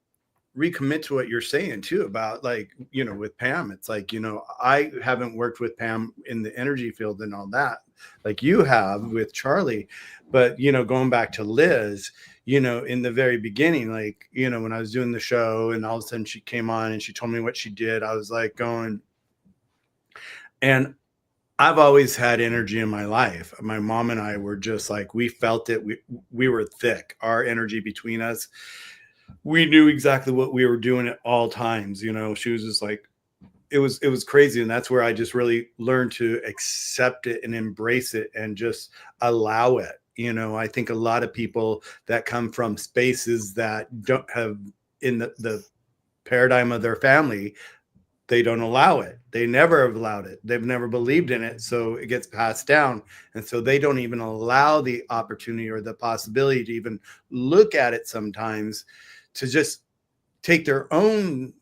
recommit to what you're saying too about with Pam. It's like, I haven't worked with Pam in the energy field and all that like you have with Charlie, but going back to Liz, in the very beginning, when I was doing the show and all of a sudden she came on and she told me what she did, I was like going, and I've always had energy in my life. My mom and I were just like, we felt it. We were thick. Our energy between us we knew exactly what we were doing at all times. You know, she was just like, it was crazy. And that's where I just really learned to accept it and embrace it and just allow it. You know, I think a lot of people that come from spaces that don't have in the paradigm of their family, they don't allow it. They never have allowed it. They've never believed in it. So it gets passed down. And so they don't even allow the opportunity or the possibility to even look at it sometimes, to just take their own,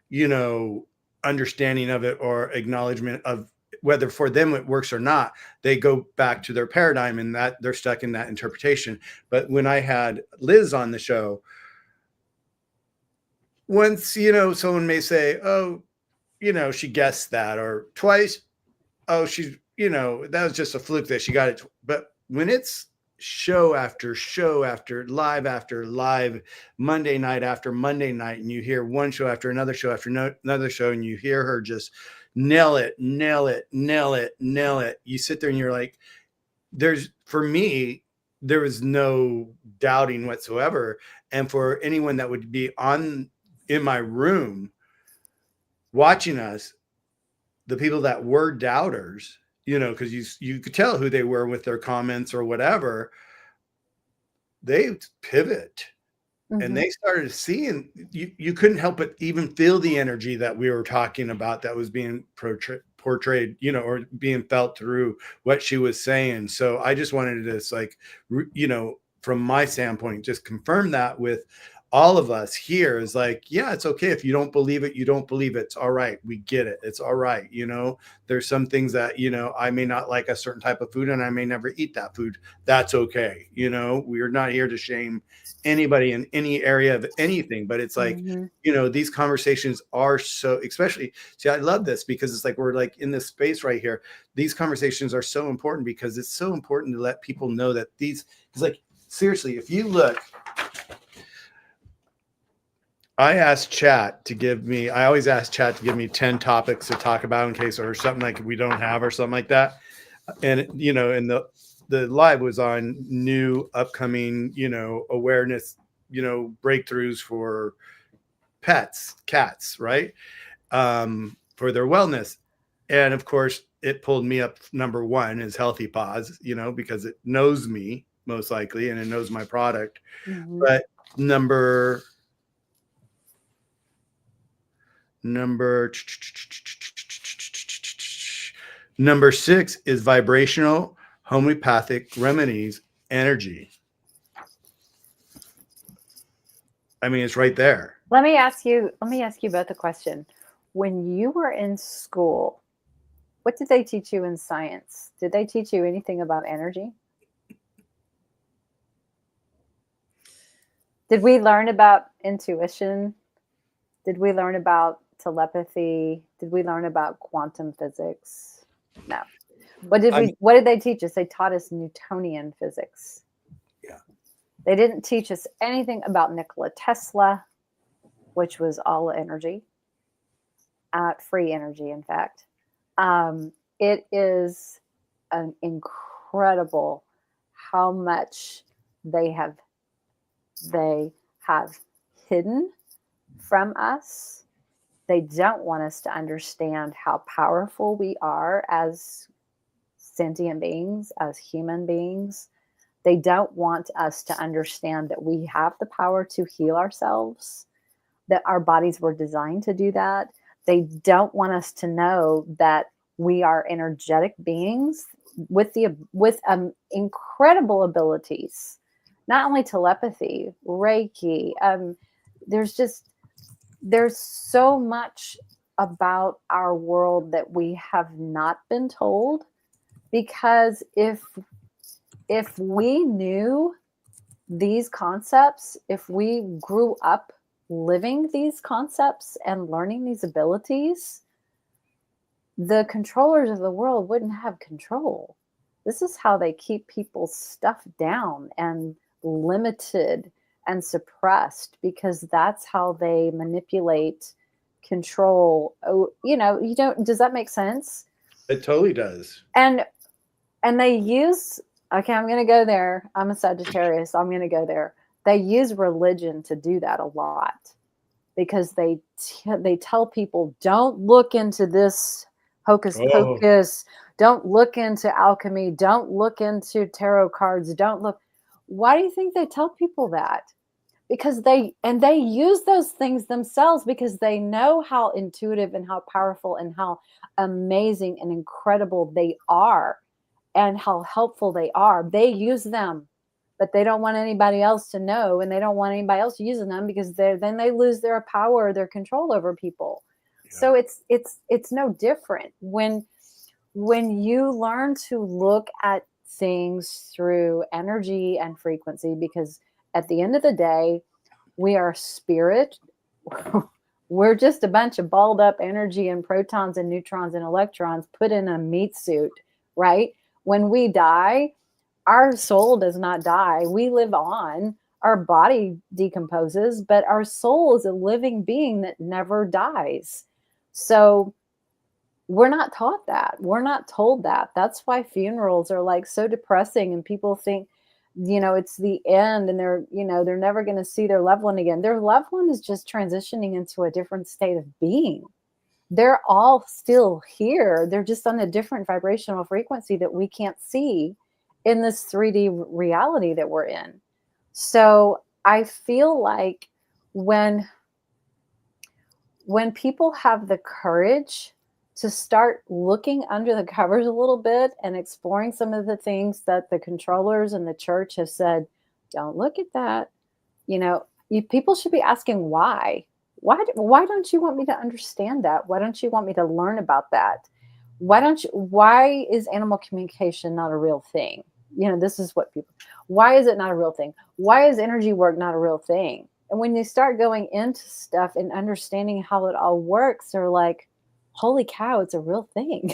you know, understanding of it or acknowledgement of whether for them it works or not. They go back to their paradigm and that they're stuck in that interpretation. But when I had Liz on the show, once, you know, someone may say, oh, you know, she guessed that, or twice, oh, she's, you know, that was just a fluke that she got it. But when it's show after live, Monday night after Monday night, and you hear one show after another show after another show, and you hear her just nail it, you sit there and you're like, for me, there was no doubting whatsoever. And for anyone that would be in my room watching us, the people that were doubters, you know, because you could tell who they were with their comments or whatever, they pivot. And they started seeing, you couldn't help but even feel the energy that we were talking about that was being portrayed, you know, or being felt through what she was saying. So I just wanted to just like, you know, from my standpoint, just confirm that with all of us here is like, yeah, it's okay. If you don't believe it, you don't believe it. It's all right. We get it. It's all right. You know, there's some things that, you know, I may not like a certain type of food and I may never eat that food. That's okay. You know, we're not here to shame anybody in any area of anything, but it's like, you know, these conversations are so, especially, see, I love this because it's like, we're like in this space right here. These conversations are so important because it's so important to let people know that these, it's like, seriously, if you look, I always ask Chat to give me 10 topics to talk about in case or something like we don't have or something like that. And, you know, and the live was on new upcoming, you know, awareness, you know, breakthroughs for pets, cats, right? For their wellness. And of course, it pulled me up. Number one is Healthy Paws, you know, because it knows me most likely and it knows my product. But number 6 is vibrational homeopathic remedies energy. I mean, it's right there. Let me ask you both a question. When you were in school, what did they teach you in science? Did they teach you anything about energy? Did we learn about intuition? Did we learn about telepathy? Did we learn about quantum physics? No. What did they teach us? They taught us Newtonian physics. Yeah. They didn't teach us anything about Nikola Tesla, which was all energy, free energy, in fact. It is an incredible how much they have hidden from us. They don't want us to understand how powerful we are as sentient beings, as human beings. They don't want us to understand that we have the power to heal ourselves, that our bodies were designed to do that. They don't want us to know that we are energetic beings with incredible abilities, not only telepathy, Reiki. There's so much about our world that we have not been told, because if we knew these concepts, if we grew up living these concepts and learning these abilities, the controllers of the world wouldn't have control. This is how they keep people's stuff down and limited and suppressed, because that's how they manipulate, control. Oh, you know, does that make sense? It totally does. And they use, okay, I'm going to go there. I'm a Sagittarius. I'm going to go there. they use religion to do that a lot, because they tell people, don't look into this hocus pocus, don't look into alchemy, don't look into tarot cards, don't look. Why do you think they tell people that? Because they use those things themselves, because they know how intuitive and how powerful and how amazing and incredible they are, and how helpful they are. They use them, but they don't want anybody else to know, and they don't want anybody else using them, because then they lose their power, their control over people. Yeah. So it's no different when you learn to look at things through energy and frequency, because at the end of the day, we are spirit. We're just a bunch of balled up energy and protons and neutrons and electrons put in a meat suit, right? When we die, our soul does not die. We live on. Our body decomposes, but our soul is a living being that never dies. So we're not taught that. We're not told that. That's why funerals are like so depressing, and people think, it's the end, and they're never going to see their loved one again. Their loved one is just transitioning into a different state of being. They're all still here. They're just on a different vibrational frequency that we can't see in this 3D reality that we're in. So I feel like when people have the courage to start looking under the covers a little bit and exploring some of the things that the controllers and the church have said, don't look at that. People should be asking why. Why don't you want me to understand that? Why don't you want me to learn about that? Why is animal communication not a real thing? This is what why is it not a real thing? Why is energy work not a real thing? And when you start going into stuff and understanding how it all works, they're like, holy cow, it's a real thing.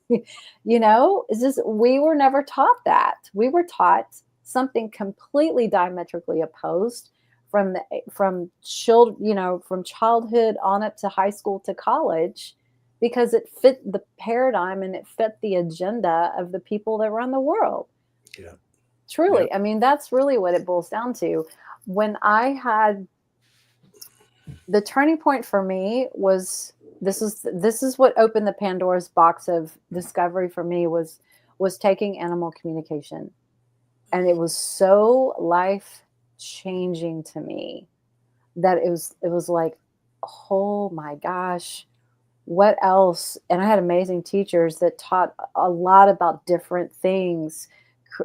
It's just, we were never taught that. We were taught something completely diametrically opposed from childhood on up to high school to college, because it fit the paradigm and it fit the agenda of the people that run the world. Yeah. Truly. Yeah. I mean, that's really what it boils down to. When I had the turning point for me was, this is what opened the Pandora's box of discovery for me, was taking animal communication. And it was so life changing to me that it was like, oh my gosh, what else? And I had amazing teachers that taught a lot about different things,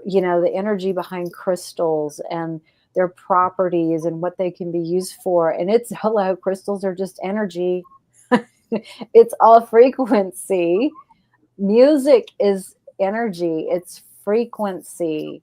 the energy behind crystals and their properties and what they can be used for. And hello, crystals are just energy. It's all frequency. Music is energy. It's frequency.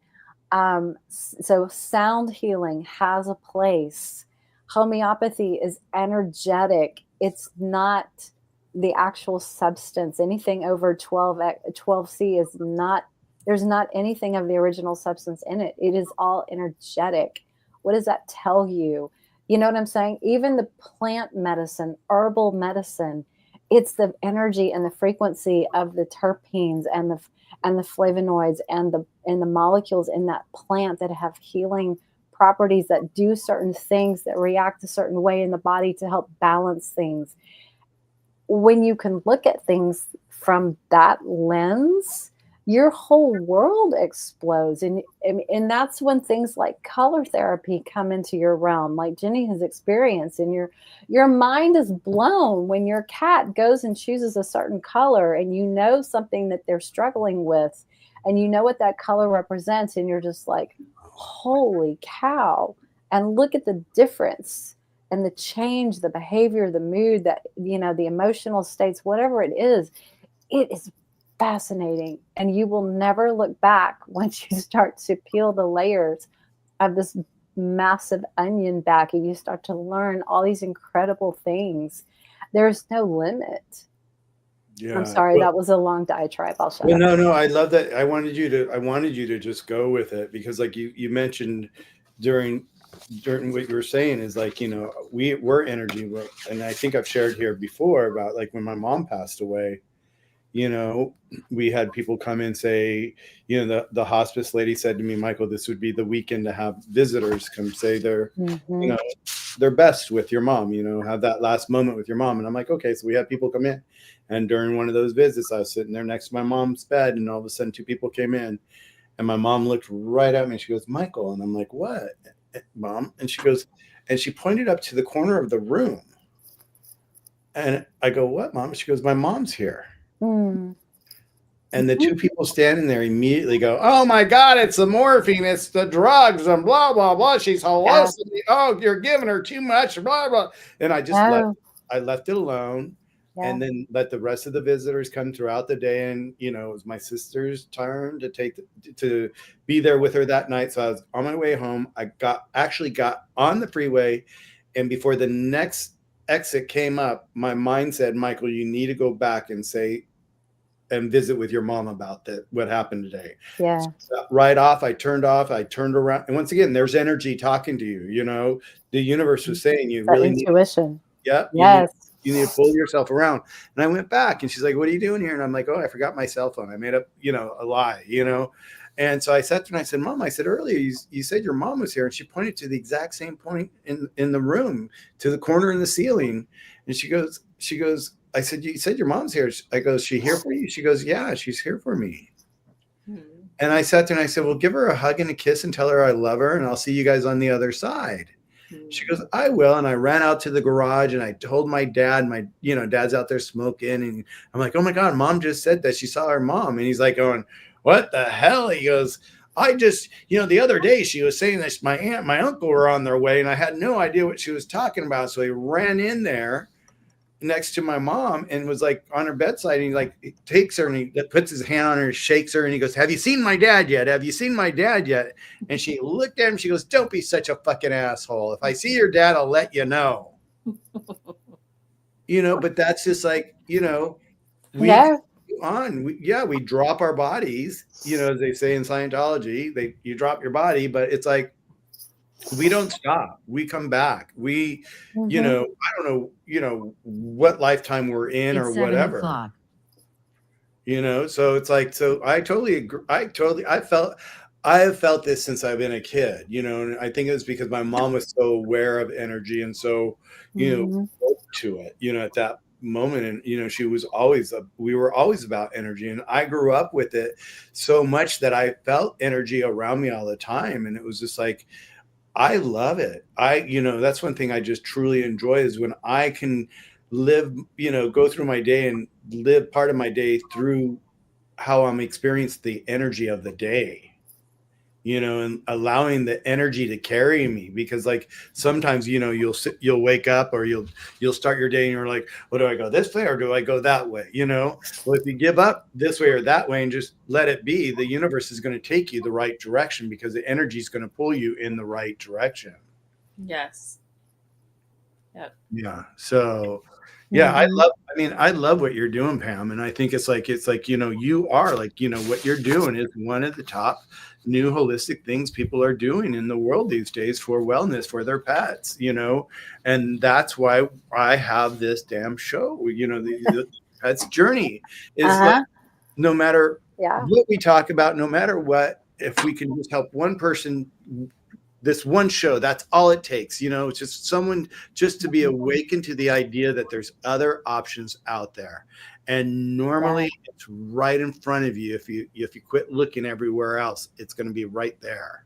So sound healing has a place. Homeopathy is energetic. It's not the actual substance. Anything over 12C is not, there's not anything of the original substance in it. It is all energetic. What does that tell you? You know what I'm saying? Even the plant medicine, herbal medicine, it's the energy and the frequency of the terpenes and the flavonoids and the molecules in that plant that have healing properties, that do certain things, that react a certain way in the body to help balance things. When you can look at things from that lens, your whole world explodes. And that's when things like color therapy come into your realm, like Jenny has experienced. And your mind is blown when your cat goes and chooses a certain color, and something that they're struggling with, and what that color represents. And you're just like, holy cow. And look at the difference and the change, the behavior, the mood, that, the emotional states, whatever it is fascinating. And you will never look back once you start to peel the layers of this massive onion back, and you start to learn all these incredible things. There's no limit. Yeah. I'm sorry, that was a long diatribe. I'll shut up. No, I love that. I wanted you to just go with it, because like you mentioned during what you were saying is like, we're energy. And I think I've shared here before about like when my mom passed away, You know, we had people come in say, you know, the hospice lady said to me, Michael, this would be the weekend to have visitors come say they're, you know, their best with your mom, you know, have that last moment with your mom. And I'm like, okay. So we had people come in, and during one of those visits, I was sitting there next to my mom's bed, and all of a sudden 2 people came in, and my mom looked right at me and she goes, Michael. And I'm like, what, Mom? And she goes, and she pointed up to the corner of the room. And I go, what, Mom? She goes, my mom's here. And the 2 people standing there immediately go, oh my God, it's the morphine, it's the drugs, and blah, blah, blah. She's hallucinating. Oh, you're giving her too much, blah, blah. And I just left it alone. And then let the rest of the visitors come throughout the day. And, you know, it was my sister's turn to be there with her that night. So I was on my way home. I actually got on the freeway. And before the next exit came up, my mind said, Michael, you need to go back and visit with your mom about what happened today. Yeah. So right off, I turned around. And once again, there's energy talking to you. You know, the universe was saying you really intuition. Yep. Yes. You need to pull yourself around. And I went back, and she's like, what are you doing here? And I'm like, oh, I forgot my cell phone. I made up, you know, a lie, you know? And so I sat there and I said, Mom, I said earlier, you said your mom was here. And she pointed to the exact same point in the room, to the corner in the ceiling. And she goes, I said, you said your mom's here. I go, is she here for you? She goes, yeah, she's here for me. And I sat there and I said, well, give her a hug and a kiss and tell her I love her, and I'll see you guys on the other side. She goes, I will. And I ran out to the garage and I told my dad, dad's out there smoking. And I'm like, oh my God, Mom just said that she saw her mom. And he's like going, what the hell? He goes, I just, the other day she was saying that my aunt, my uncle were on their way, and I had no idea what she was talking about. So he ran in there next to my mom and was like on her bedside, and he takes her and he puts his hand on her, shakes her, and he goes, have you seen my dad yet? Have you seen my dad yet? And she looked at him. She goes, don't be such a fucking asshole. If I see your dad, I'll let you know. But that's just like, we drop our bodies, as they say in Scientology, you drop your body, but it's like, we don't stop. We come back. We, I don't know, what lifetime we're in or whatever. So it's like, so I totally agree. I have felt this since I've been a kid, and I think it was because my mom was so aware of energy and so, to it, at that moment. And, we were always about energy, and I grew up with it so much that I felt energy around me all the time. And it was just like, I love it. That's one thing I just truly enjoy is when I can live, go through my day and live part of my day through how I'm experiencing the energy of the day, and allowing the energy to carry me. Because like sometimes, you'll wake up or you'll start your day and you're like, well, do I go this way or do I go that way? Well, if you give up this way or that way and just let it be, the universe is going to take you the right direction because the energy is going to pull you in the right direction. Yes. Yep. Yeah. So yeah, I love what you're doing, Pam. And I think it's like, you are like, what you're doing is one of the top new holistic things people are doing in the world these days for wellness for their pets, and that's why I have this damn show, the Pet's Journey is like, no matter what we talk about, no matter what, if we can just help one person, this one show, that's all it takes. It's just someone just to be awakened to the idea that there's other options out there. And normally it's right in front of you. If you quit looking everywhere else, it's going to be right there.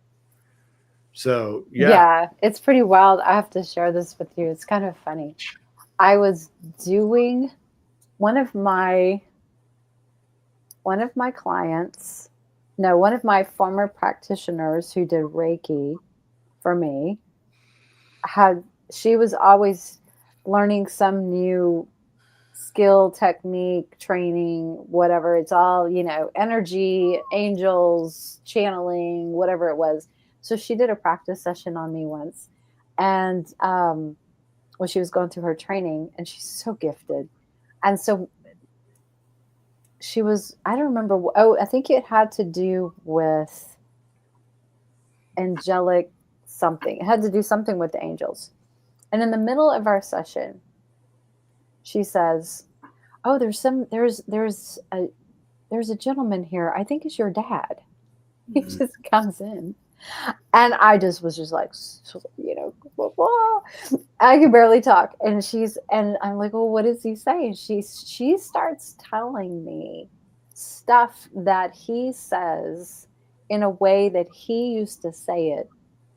So, yeah, it's pretty wild. I have to share this with you. It's kind of funny. I was doing one of my former practitioners who did Reiki for me she was always learning some new skill, technique, training, whatever. It's all, energy, angels, channeling, whatever it was. So she did a practice session on me once. And when she was going through her training, and she's so gifted. And so she was, I don't remember. I think it had to do with angelic something. It had to do something with the angels. And in the middle of our session, she says, oh, there's a gentleman here. I think it's your dad. He just comes in. And I just was just like, blah, blah. I can barely talk. And I'm like, well, what does he say? And she starts telling me stuff that he says in a way that he used to say it.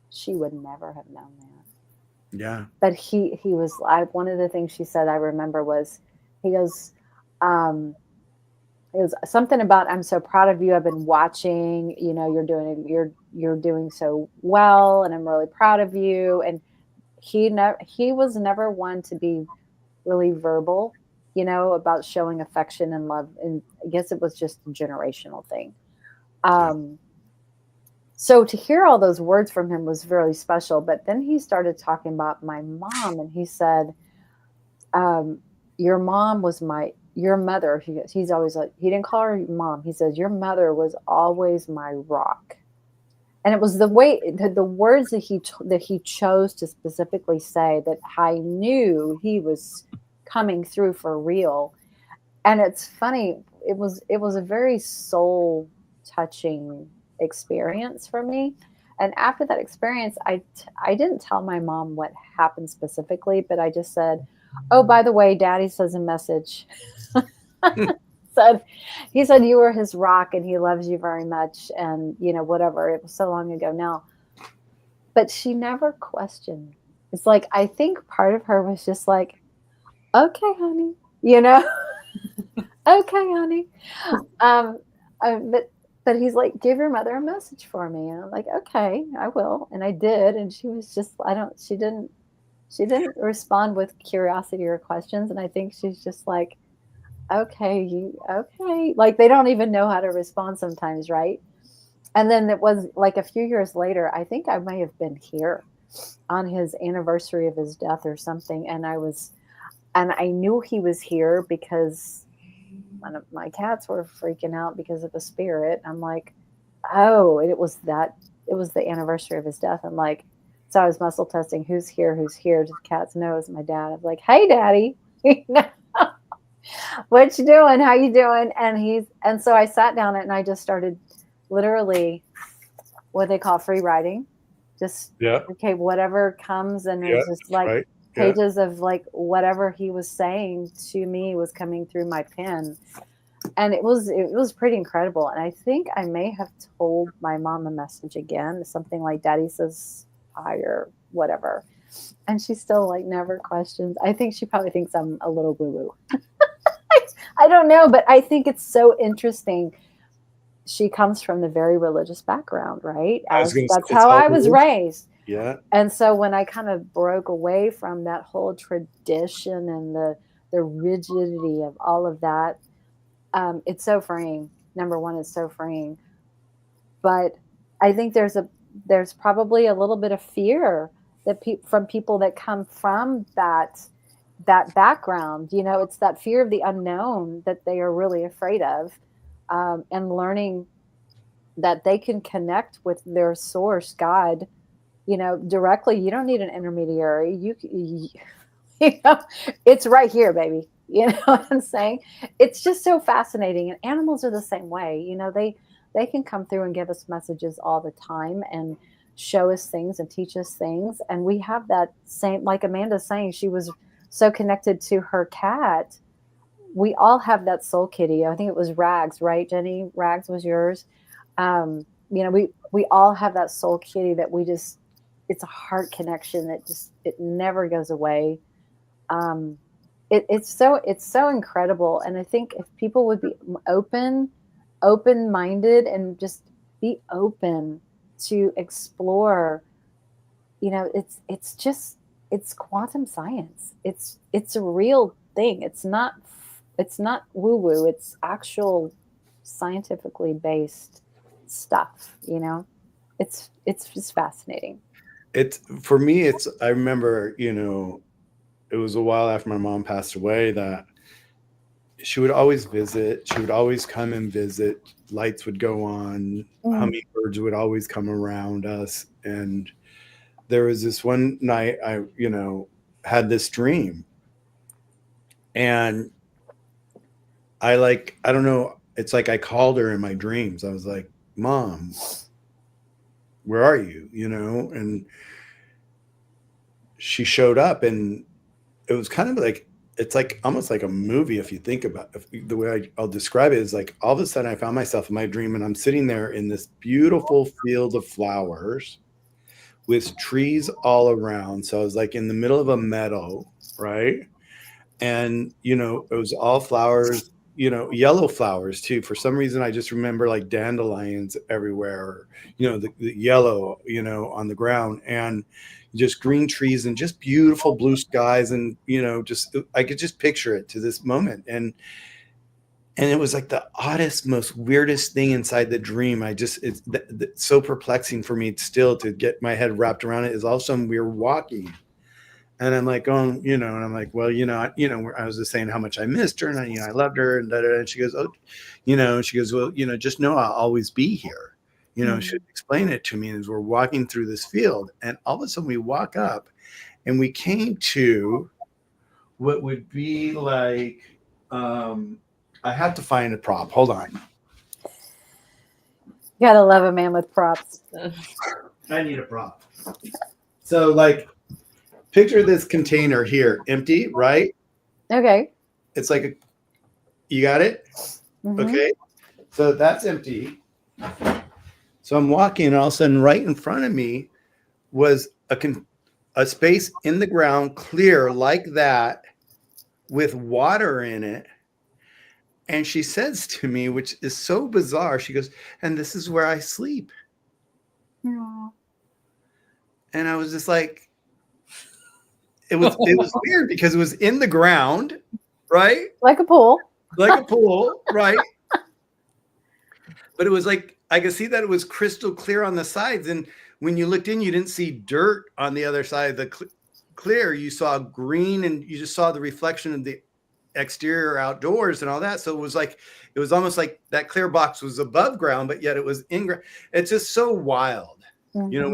She would never have known that. Yeah. But he was, one of the things she said I remember was, he goes, it was something about, I'm so proud of you. I've been watching, you're doing so well, and I'm really proud of you. And he was never one to be really verbal, about showing affection and love. And I guess it was just a generational thing. So to hear all those words from him was very special. But then he started talking about my mom, and he said, your mom was your mother. He's always like, he didn't call her mom. He says, your mother was always my rock. And it was the way, the words that he chose to specifically say, that I knew he was coming through for real. And it's funny, it was a very soul touching experience for me. And after that experience, I didn't tell my mom what happened specifically, but I just said, oh, by the way, Daddy says a message. He said you were his rock and he loves you very much, and whatever. It was so long ago now. But she never questioned. It's like, I think part of her was just like, okay, honey, okay, honey. But he's like, give your mother a message for me. And I'm like, okay, I will. And I did. And she was just, she didn't respond with curiosity or questions. And I think she's just like, okay. Like, they don't even know how to respond sometimes. Right. And then it was like a few years later, I think I may have been here on his anniversary of his death or something. And I knew he was here because one of my cats were freaking out because of the spirit. I'm like, oh, it was the anniversary of his death. I'm like, so I was muscle testing, who's here? The cats know it's my dad. I'm like, hey, Daddy, what you doing? How you doing? And so I sat down and I just started literally what they call free writing. Just, okay, whatever comes. And it was just like pages of like whatever he was saying to me was coming through my pen. And it was pretty incredible. And I think I may have told my mom a message again, something like Daddy says hi or whatever. And she still like never questions. I think she probably thinks I'm a little woo-woo. I don't know, but I think it's so interesting. She comes from the very religious background, right? That's how I was raised. Yeah. And so when I kind of broke away from that whole tradition and the rigidity of all of that, it's so freeing. Number one, it's so freeing. But I think there's probably a little bit of fear that from people that come from that background. It's that fear of the unknown that they are really afraid of, and learning that they can connect with their source, God, directly. You don't need an intermediary. It's right here, baby. You know what I'm saying? It's just so fascinating. And animals are the same way. They can come through and give us messages all the time and show us things and teach us things. And we have that same, like Amanda's saying, she was so connected to her cat. We all have that soul kitty. I think it was Rags, right, Jenny? Rags was yours. We all have that soul kitty that it's a heart connection that it never goes away. It's so incredible. And I think if people would be open-minded and just be open to explore, it's quantum science. It's a real thing. It's not woo-woo. It's actual scientifically based stuff. It's just fascinating. For me, I remember, it was a while after my mom passed away that she would always visit. She would always come and visit. Lights would go on. Hummingbirds would always come around us. And there was this one night I, had this dream. And I don't know. It's like I called her in my dreams. I was like, Mom, where are you? And she showed up, and it was kind of like, it's like almost like a movie. If you think about the way I'll describe it is like, all of a sudden I found myself in my dream, and I'm sitting there in this beautiful field of flowers with trees all around. So I was like in the middle of a meadow, right? And it was all flowers, yellow flowers too. For some reason I just remember like dandelions everywhere, the yellow, on the ground, and just green trees and just beautiful blue skies, and just I could just picture it to this moment. And it was like the oddest, most weirdest thing inside the dream. It's so perplexing for me still to get my head wrapped around it. Is all of a sudden we were walking, and I'm like going, and I'm like, well, I was just saying how much I missed her, and I loved her, and and she goes, oh, she goes, well, just know I'll always be here. She'd explain it to me as we're walking through this field, and all of a sudden we walk up, and we came to what would be like, I have to find a prop. Hold on. You gotta love a man with props. I need a prop. So like, picture this container here, empty, right? Okay. It's like you got it? Mm-hmm. Okay. So that's empty. So I'm walking, and all of a sudden right in front of me was a space in the ground, clear like that, with water in it. And she says to me, which is so bizarre, she goes, and this is where I sleep. Aww. And I was just like, it was weird because it was in the ground, right? Like a pool. Like a pool, right? But it was like, I could see that it was crystal clear on the sides. And when you looked in, you didn't see dirt on the other side of the clear. You saw green, and you just saw the reflection of the exterior outdoors and all that. So it was almost like that clear box was above ground, but yet it was in ground. It's just so wild. Mm-hmm.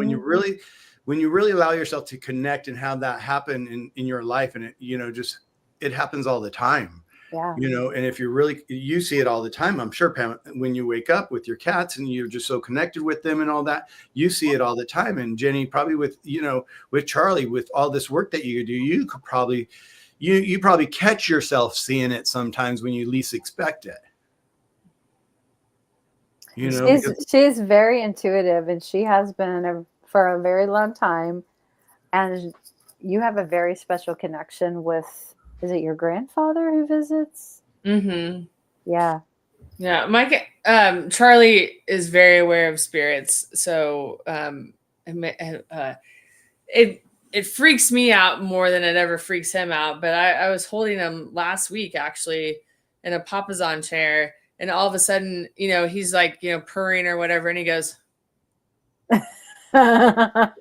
When you really allow yourself to connect and have that happen in your life, and it happens all the time. Yeah. And if you see it all the time, I'm sure, Pam, when you wake up with your cats and you're just so connected with them and all that, you see it all the time. And Jenny, probably with Charlie, with all this work that you do, you could probably, you probably catch yourself seeing it sometimes when you least expect it. She's very intuitive, and she has been for a very long time. And you have a very special connection with, is it your grandfather who visits? Mm-hmm. Yeah. Yeah. Charlie is very aware of spirits. So it freaks me out more than it ever freaks him out. But I was holding him last week, actually, in a Papazon chair. And all of a sudden, he's like, purring or whatever. And he goes, and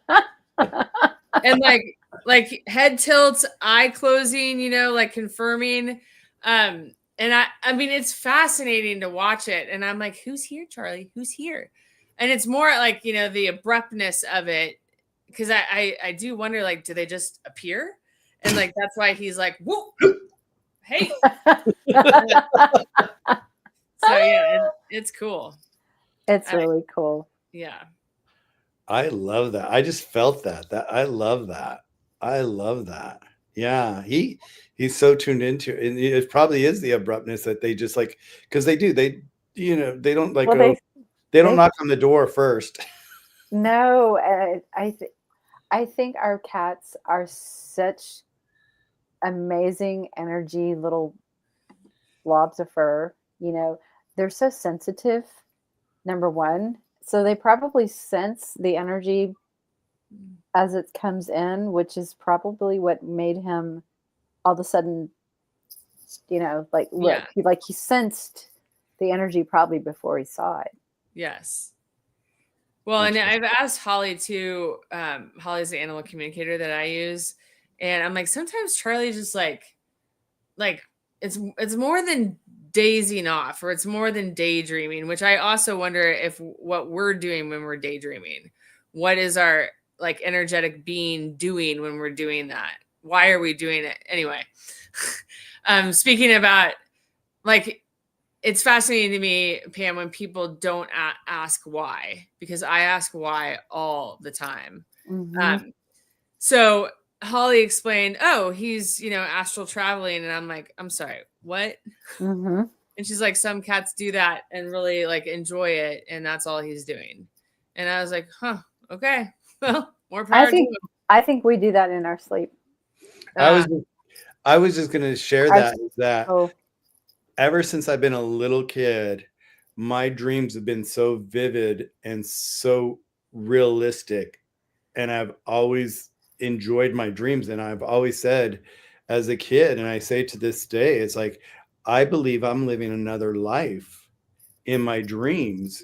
like head tilts, eye closing, like confirming. And I mean, it's fascinating to watch it. And I'm like, who's here, Charlie? Who's here? And it's more like, the abruptness of it. Cause I do wonder, like, do they just appear? And like, that's why he's like, whoa, hey. So yeah, it's cool. It's really cool. Yeah. I love that. I just felt that I love that. I love that. Yeah. He's so tuned into it. And it probably is the abruptness that they just like, because they don't like, they don't knock on the door first. No, I think our cats are such amazing energy little blobs of fur. They're so sensitive, number one. So they probably sense the energy as it comes in, which is probably what made him all of a sudden, like, look, yeah. he sensed the energy probably before he saw it. Yes. Well, and I've asked Holly too. Holly's the animal communicator that I use. And I'm like, sometimes Charlie's just like it's more than dazing off, or it's more than daydreaming, which I also wonder if what we're doing when we're daydreaming, what is our like energetic being doing when we're doing that? Why are we doing it? Anyway, speaking about like it's fascinating to me, Pam, when people don't ask why, because I ask why all the time. So Holly explained, oh, he's, astral traveling. And I'm like, I'm sorry, what? And she's like, some cats do that and really like enjoy it. And that's all he's doing. And I was like, huh, okay. Well, more power to him. I think we do that in our sleep. I was just going to share that ever since I've been a little kid, my dreams have been so vivid and so realistic. And I've always enjoyed my dreams. And I've always said as a kid, and I say to this day, it's like, I believe I'm living another life in my dreams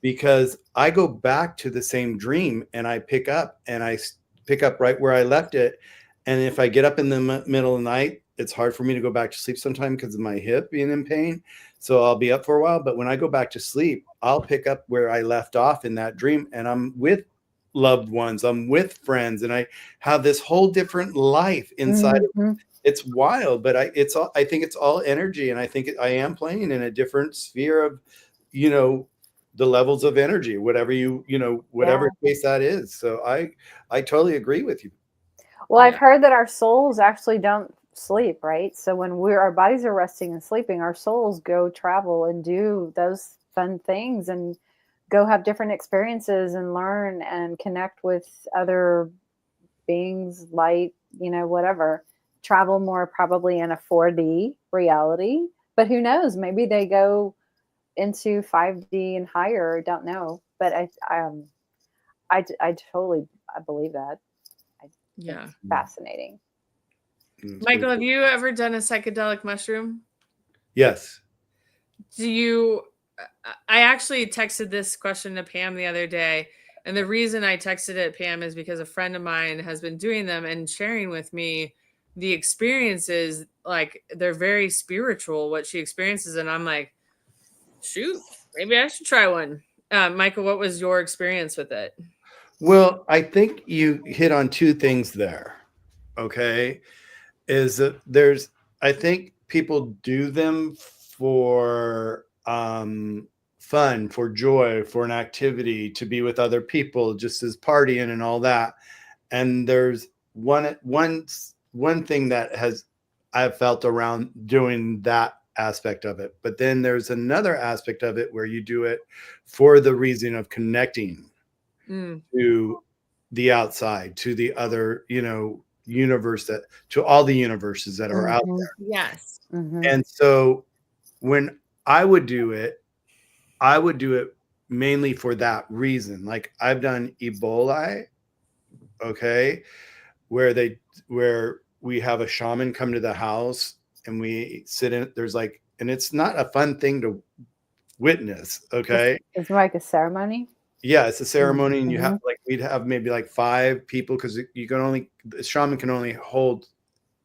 because I go back to the same dream and I pick up right where I left it. And if I get up in the middle of the night, it's hard for me to go back to sleep sometimes because of my hip being in pain. So I'll be up for a while. But when I go back to sleep, I'll pick up where I left off in that dream. And I'm with loved ones, I'm with friends, and I have this whole different life inside of it's wild, but I think it's all energy. And I think I am playing in a different sphere of, the levels of energy, whatever whatever case that is. So I totally agree with you. Well, I've heard that our souls actually don't sleep, right? So when our bodies are resting and sleeping, our souls go travel and do those fun things and go have different experiences and learn and connect with other beings, light, whatever. Travel more probably in a 4D reality, but who knows? Maybe they go into 5D and higher. Don't know, but I totally believe that. It's fascinating. Michael, have you ever done a psychedelic mushroom? Yes. I actually texted this question to Pam the other day. And the reason I texted it, Pam, is because a friend of mine has been doing them and sharing with me the experiences. Like, they're very spiritual, what she experiences. And I'm like, shoot, maybe I should try one. Michael, what was your experience with it? Well, I think you hit on two things there. Okay. Is that I think people do them for fun, for joy, for an activity, to be with other people, just as partying and all that. And there's one thing that I've felt around doing that aspect of it. But then there's another aspect of it where you do it for the reason of connecting to the outside, to the other, universe, to all the universes that are out there. Yes. And so when I would do it mainly for that reason. Like, I've done Ebola, okay, where we have a shaman come to the house and we sit in, and it's not a fun thing to witness. Okay. It's like a ceremony. Yeah, it's a ceremony, and you have we'd have maybe 5 people, because the shaman can only hold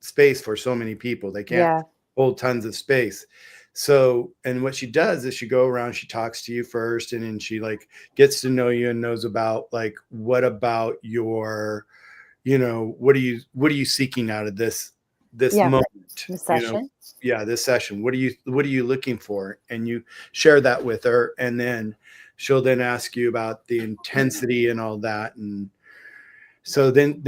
space for so many people. They can't hold tons of space. So, and what she does is she go around, she talks to you first, and then she gets to know you and knows about what about your, what are you seeking out of this moment? The session. This session. What are you looking for? And you share that with her, and then she'll then ask you about the intensity and all that. And so then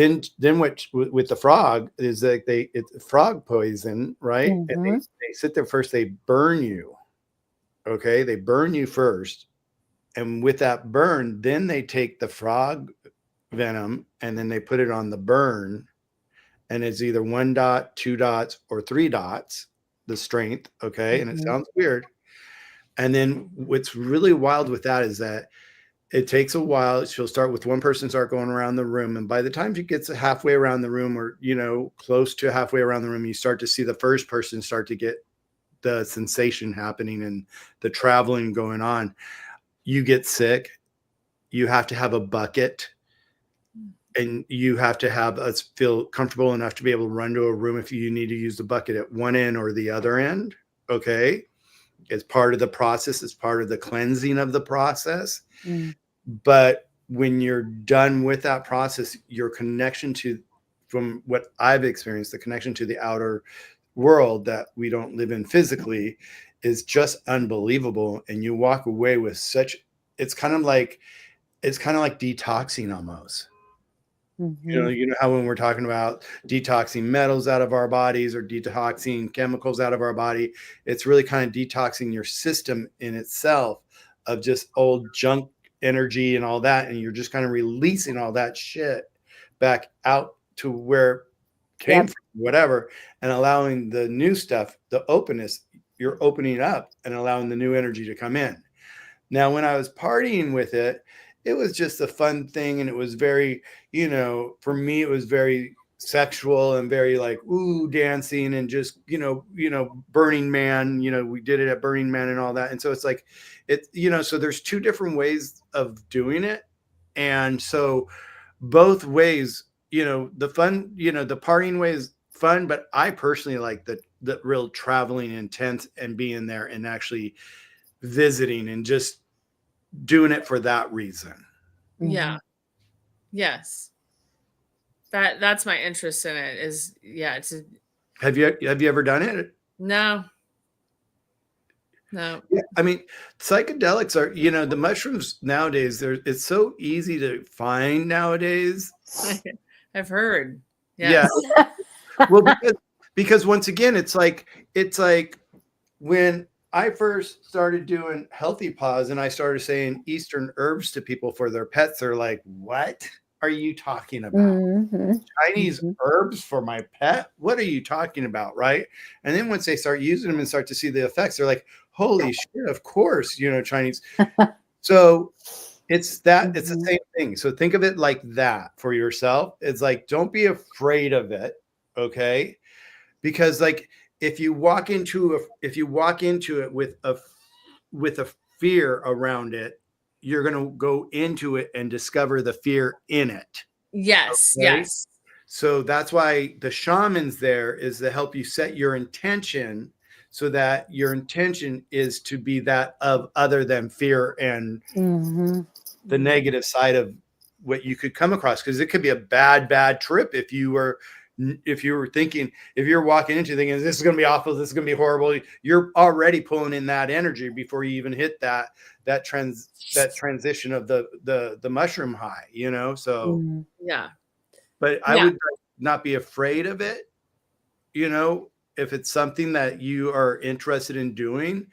what with the frog is it's frog poison, right? And they sit there first, they burn you. Okay. They burn you first. And with that burn, then they take the frog venom and then they put it on the burn. And it's either 1 dot, 2 dots, or 3 dots, the strength. Okay. And it sounds weird. And then what's really wild with that is that it takes a while. She'll start with one person, start going around the room. And by the time she gets halfway around the room, or, close to halfway around the room, you start to see the first person start to get the sensation happening and the traveling going on. You get sick. You have to have a bucket, and you have to have us feel comfortable enough to be able to run to a room if you need to use the bucket at one end or the other end. Okay. It's part of the process. It's part of the cleansing of the process. But when you're done with that process, your connection from what I've experienced, the connection to the outer world that we don't live in physically, is just unbelievable. And you walk away with such, it's kind of like detoxing almost. Mm-hmm. You know how when we're talking about detoxing metals out of our bodies or detoxing chemicals out of our body, it's really kind of detoxing your system in itself of just old junk energy and all that. And you're just kind of releasing all that shit back out to where it came from, whatever, and allowing the new stuff, the openness, you're opening up and allowing the new energy to come in. Now, when I was partying with it, it was just a fun thing. And it was very, for me, it was very sexual and very like, ooh, dancing and just, Burning Man, we did it at Burning Man and all that. And so it's like, so there's two different ways of doing it. And so both ways, the fun, the partying way is fun, but I personally like the real traveling intense and being there and actually visiting and just doing it for that reason. Yeah. Yes. That's my interest in it is, Have you ever done it? No. Yeah, I mean, psychedelics are, the mushrooms nowadays, it's so easy to find nowadays. I've heard. Yes. Yeah. Well, because once again, it's like when I first started doing Healthy Paws and I started saying Eastern herbs to people for their pets, they're like, what are you talking about? Chinese herbs for my pet? What are you talking about? Right. And then once they start using them and start to see the effects, they're like, holy shit, of course, Chinese. So it's the same thing. So think of it like that for yourself. It's like, don't be afraid of it. Okay. Because like, if you walk into it with a fear around it, you're going to go into it and discover the fear in it. Yes. Okay? Yes. So that's why the shaman's there is to help you set your intention so that your intention is to be that of other than fear and the negative side of what you could come across. Because it could be a bad trip if you were thinking, if you're walking into thinking this is going to be awful, this is going to be horrible, you're already pulling in that energy before you even hit that transition of the mushroom high, so yeah. But I would not be afraid of it, if it's something that you are interested in doing.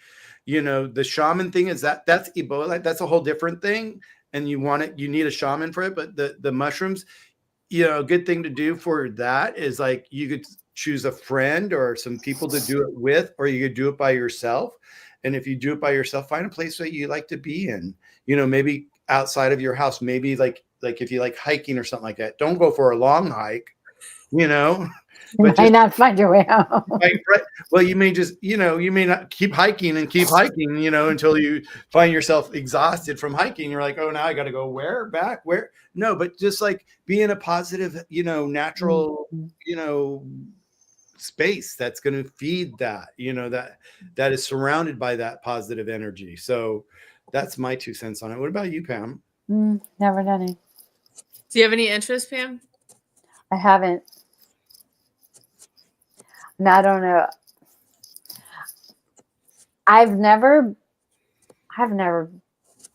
The shaman thing is that's Ebola, that's a whole different thing, and you need a shaman for it. But the mushrooms, a good thing to do for that is like you could choose a friend or some people to do it with, or you could do it by yourself. And if you do it by yourself, find a place that you like to be in, maybe outside of your house, maybe like if you like hiking or something like that. Don't go for a long hike, but you may not find your way home. Right. Well, you may just, you may not keep hiking, until you find yourself exhausted from hiking. You're like, oh, now I got to go back where? No, but just like be in a positive, natural, space that's going to feed that, that is surrounded by that positive energy. So that's my 2 cents on it. What about you, Pam? Never done it. Do you have any interest, Pam? I haven't. No, I don't know. I've never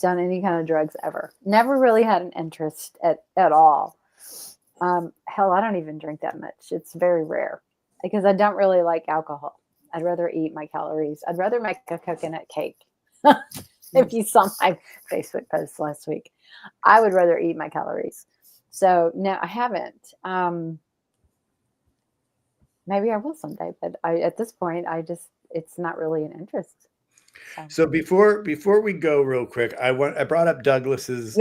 done any kind of drugs ever. Never really had an interest at all. Hell, I don't even drink that much. It's very rare because I don't really like alcohol. I'd rather eat my calories. I'd rather make a coconut cake. If you saw my Facebook post last week, I would rather eat my calories. So no, I haven't. Maybe I will someday, but at this point, it's not really an interest. So before we go real quick, I brought up Douglas's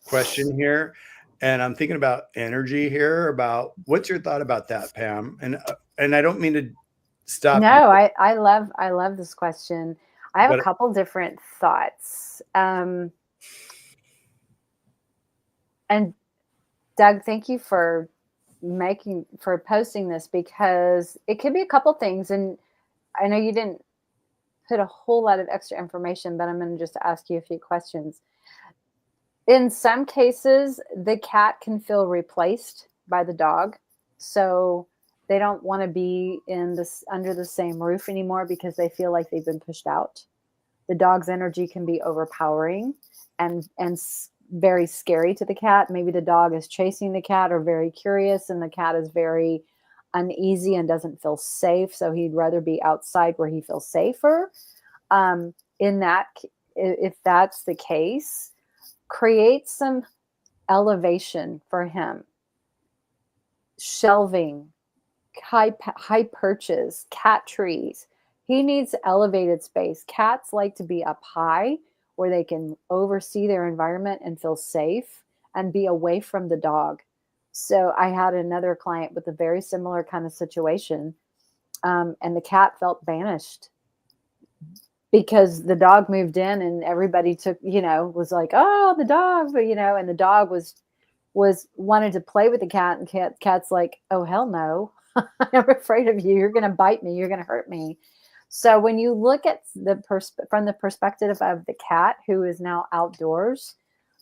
question here, and I'm thinking about energy here. About what's your thought about that, Pam? And I don't mean to stop. No, I love this question. I have a couple different thoughts. And Doug, thank you for posting this, because it could be a couple things. And I know you didn't put a whole lot of extra information, but I'm going to just ask you a few questions. In some cases, the cat can feel replaced by the dog. So They don't want to be under the same roof anymore because they feel like they've been pushed out. The dog's energy can be overpowering and very scary to the cat. Maybe the dog is chasing the cat or very curious, and the cat is very uneasy and doesn't feel safe. So he'd rather be outside where he feels safer. If that's the case, create some elevation for him. Shelving, high perches, cat trees. He needs elevated space. Cats like to be up high where they can oversee their environment and feel safe and be away from the dog. So I had another client with a very similar kind of situation, and the cat felt banished because the dog moved in and everybody took, was like, oh, the dog, and the dog was wanted to play with the cat, and cat's like, oh, hell no. I'm afraid of you. You're going to bite me. You're going to hurt me. So when you look at from the perspective of the cat who is now outdoors,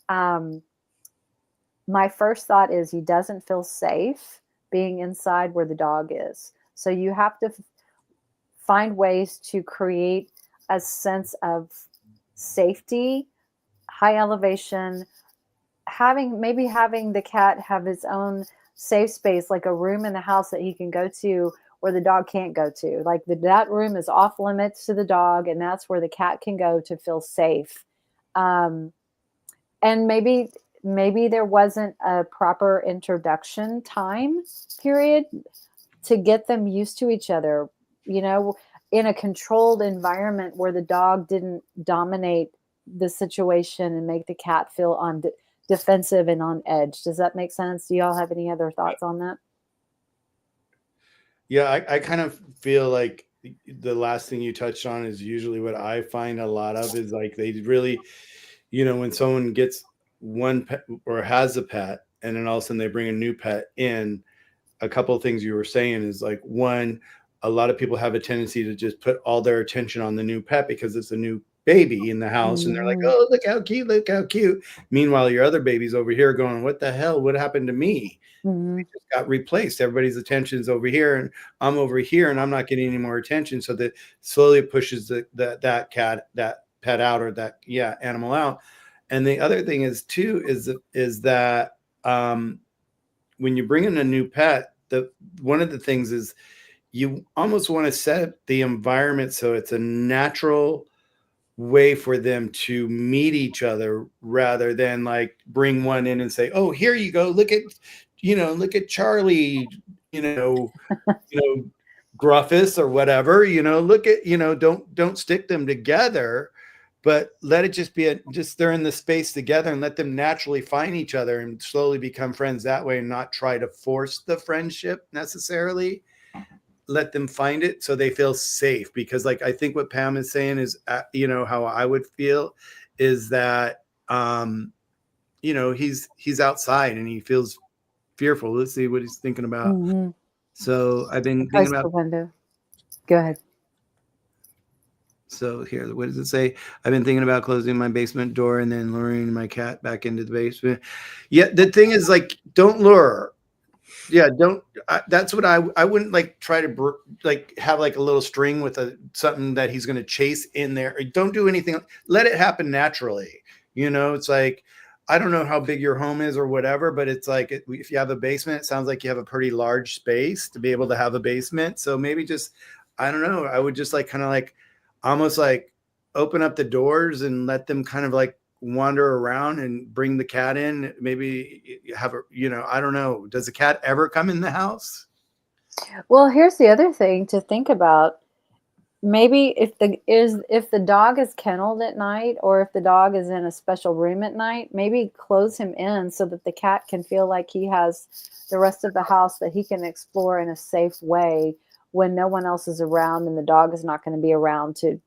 my first thought is he doesn't feel safe being inside where the dog is. So you have to find ways to create a sense of safety, high elevation, having the cat have his own safe space, like a room in the house that he can go to where the dog can't go to. Like that room is off limits to the dog, and that's where the cat can go to feel safe. And maybe there wasn't a proper introduction time period to get them used to each other, in a controlled environment where the dog didn't dominate the situation and make the cat feel on defensive and on edge. Does that make sense? Do y'all have any other thoughts on that? Yeah, I kind of feel like the last thing you touched on is usually what I find a lot of is like they really, when someone gets one pet or has a pet and then all of a sudden they bring a new pet in, a couple of things you were saying is like, one, a lot of people have a tendency to just put all their attention on the new pet because it's a new baby in the house. And they're like, oh, look how cute, look how cute. Meanwhile, your other baby's over here going, what the hell? What happened to me? We just got replaced. Everybody's attention's over here and I'm over here and I'm not getting any more attention. So that slowly pushes that pet out or that animal out. And the other thing is too, is that when you bring in a new pet, one of the things is you almost want to set the environment so it's a natural way for them to meet each other rather than like bring one in and say, oh, here you go. Look at Charlie, Gruffus or whatever, look at, don't stick them together, but let it just be they're in the space together and let them naturally find each other and slowly become friends that way and not try to force the friendship necessarily. Let them find it so they feel safe, because like I think what Pam is saying is how I would feel is that he's outside and he feels fearful. Let's see what he's thinking about. So I've been thinking about the window. Go ahead. So here, what does it say? I've been thinking about closing my basement door and then luring my cat back into the basement. Yeah, the thing is, like, don't lure her. Yeah, don't. That's what I wouldn't like try to have like a little string with something that he's going to chase in there. Don't do anything. Let it happen naturally. It's like, I don't know how big your home is or whatever, but it's like if you have a basement, it sounds like you have a pretty large space to be able to have a basement. So maybe just, I don't know. I would just like kind of like almost like open up the doors and let them kind of like wander around and bring the cat in. Maybe have I don't know. Does the cat ever come in the house? Well, here's the other thing to think about. Maybe if the dog is kenneled at night, or if the dog is in a special room at night, maybe close him in so that the cat can feel like he has the rest of the house that he can explore in a safe way when no one else is around and the dog is not going to be around to,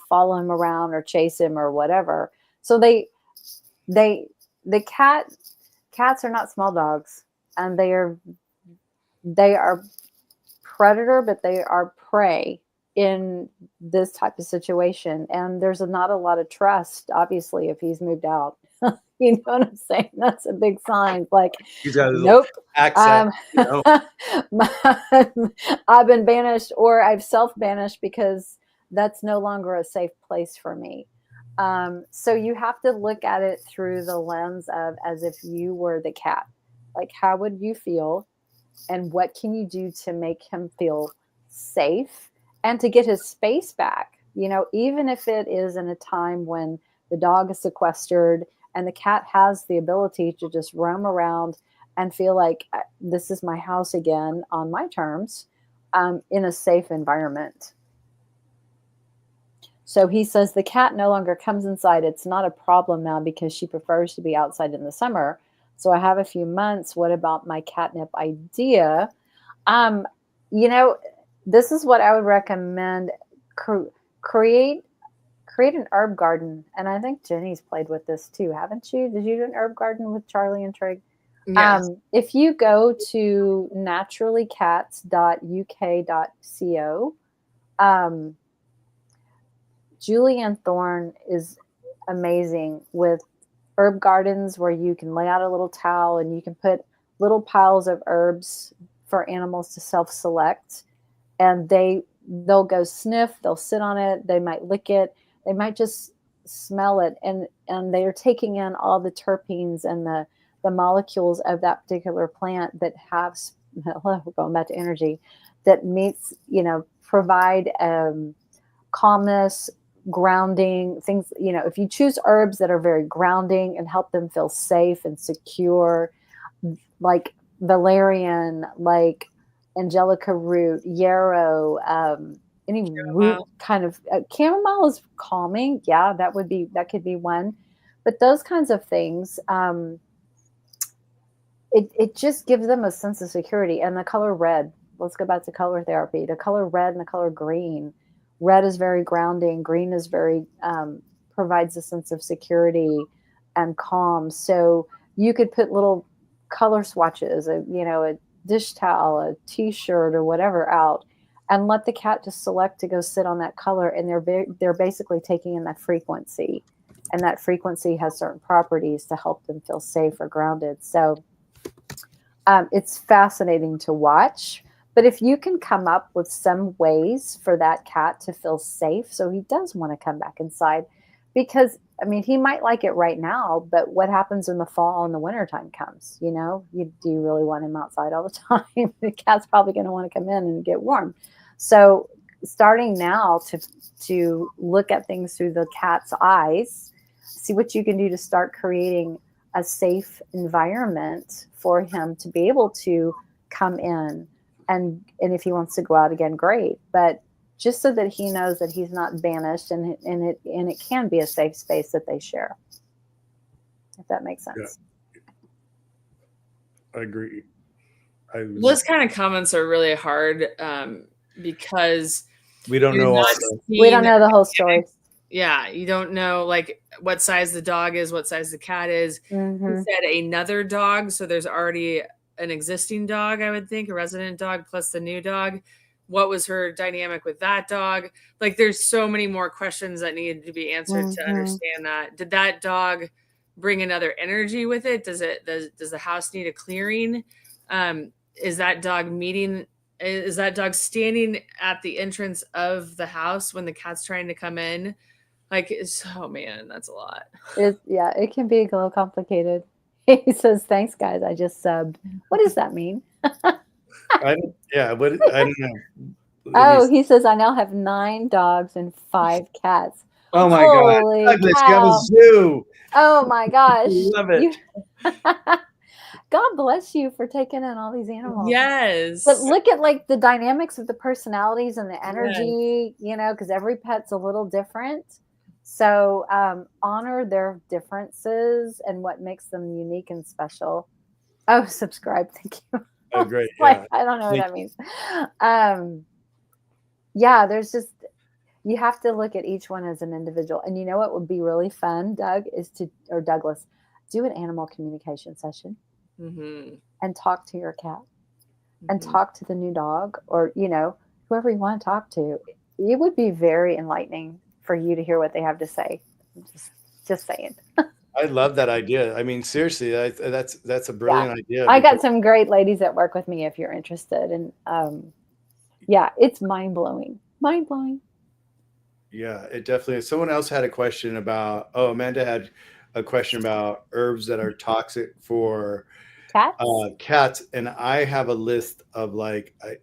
follow him around or chase him or whatever. So cats are not small dogs, and they are predator, but they are prey in this type of situation. And there's not a lot of trust, obviously, if he's moved out. You know what I'm saying? That's a big sign. Like, he's got his nope. accent. I've been banished, or I've self-banished because that's no longer a safe place for me. So you have to look at it through the lens of as if you were the cat. Like, how would you feel? And what can you do to make him feel safe and to get his space back? You know, even if it is in a time when the dog is sequestered and the cat has the ability to just roam around and feel like this is my house again on my terms, in a safe environment. So he says the cat no longer comes inside. It's not a problem now because she prefers to be outside in the summer. So I have a few months. What about my catnip idea? You know, this is what I would recommend. Create an herb garden. And I think Jenny's played with this too, haven't you? Did you do an herb garden with Charlie and Trig? Yes. If you go to naturallycats.uk.co, Julianne Thorne is amazing with herb gardens where you can lay out a little towel and you can put little piles of herbs for animals to self-select, and they'll go sniff, they'll sit on it, they might lick it, they might just smell it, and they are taking in all the terpenes and the molecules of that particular plant that have, going back to energy, that meets, you know, provide calmness, grounding things. You know, if you choose herbs that are very grounding and help them feel safe and secure, like valerian, like angelica root, yarrow, any root kind of chamomile is calming. Yeah, that could be one. But those kinds of things, it just gives them a sense of security. And the color red, let's go back to color therapy. The color red and the color green. Red is very grounding. Green is very, provides a sense of security and calm. So you could put little color swatches, a dish towel, a t-shirt, or whatever out, and let the cat just select to go sit on that color. And they're basically taking in that frequency, and that frequency has certain properties to help them feel safe or grounded. So it's fascinating to watch. But if you can come up with some ways for that cat to feel safe, so he does want to come back inside, because, I mean, he might like it right now, but what happens when the fall and the wintertime comes? You know, do you really want him outside all the time? The cat's probably going to want to come in and get warm. So starting now to look at things through the cat's eyes, see what you can do to start creating a safe environment for him to be able to come in. And if he wants to go out again, great. But just so that he knows that he's not banished, and it can be a safe space that they share. If that makes sense. Yeah. I agree. Those kind of comments are really hard because we don't know we don't know the whole story. Yeah, you don't know like what size the dog is, what size the cat is. Mm-hmm. You said another dog, so there's already an existing dog, I would think, a resident dog plus the new dog. What was her dynamic with that dog? Like, there's so many more questions that need to be answered to understand that. Did that dog bring another energy with it? Does the house need a clearing? Is that dog standing at the entrance of the house when the cat's trying to come in? Like, oh man, that's a lot. It can be a little complicated. He says, "Thanks, guys. I just subbed." What does that mean? I don't know. Oh, he says, "I now have 9 dogs and 5 cats." Oh my God, Douglas, you have a zoo. Oh my gosh, love it. God bless you for taking in all these animals. Yes, but look at like the dynamics of the personalities and the energy. You know, because every pet's a little different. So honor their differences and what makes them unique and special. Oh, subscribe. Thank you. Oh, great. Like, I don't know what that means. Yeah, there's just, you have to look at each one as an individual. And you know what would be really fun, Douglas, do an animal communication session and talk to your cat and talk to the new dog, or, you know, whoever you want to talk to. It would be very enlightening for you to hear what they have to say. Just saying. I love that idea. I mean, seriously, that's a brilliant idea. I got some great ladies that work with me if you're interested. And yeah, it's mind blowing. Mind blowing. Yeah, it definitely is. Someone else had a question about, Amanda had a question about herbs that are toxic for cats. And I have a list of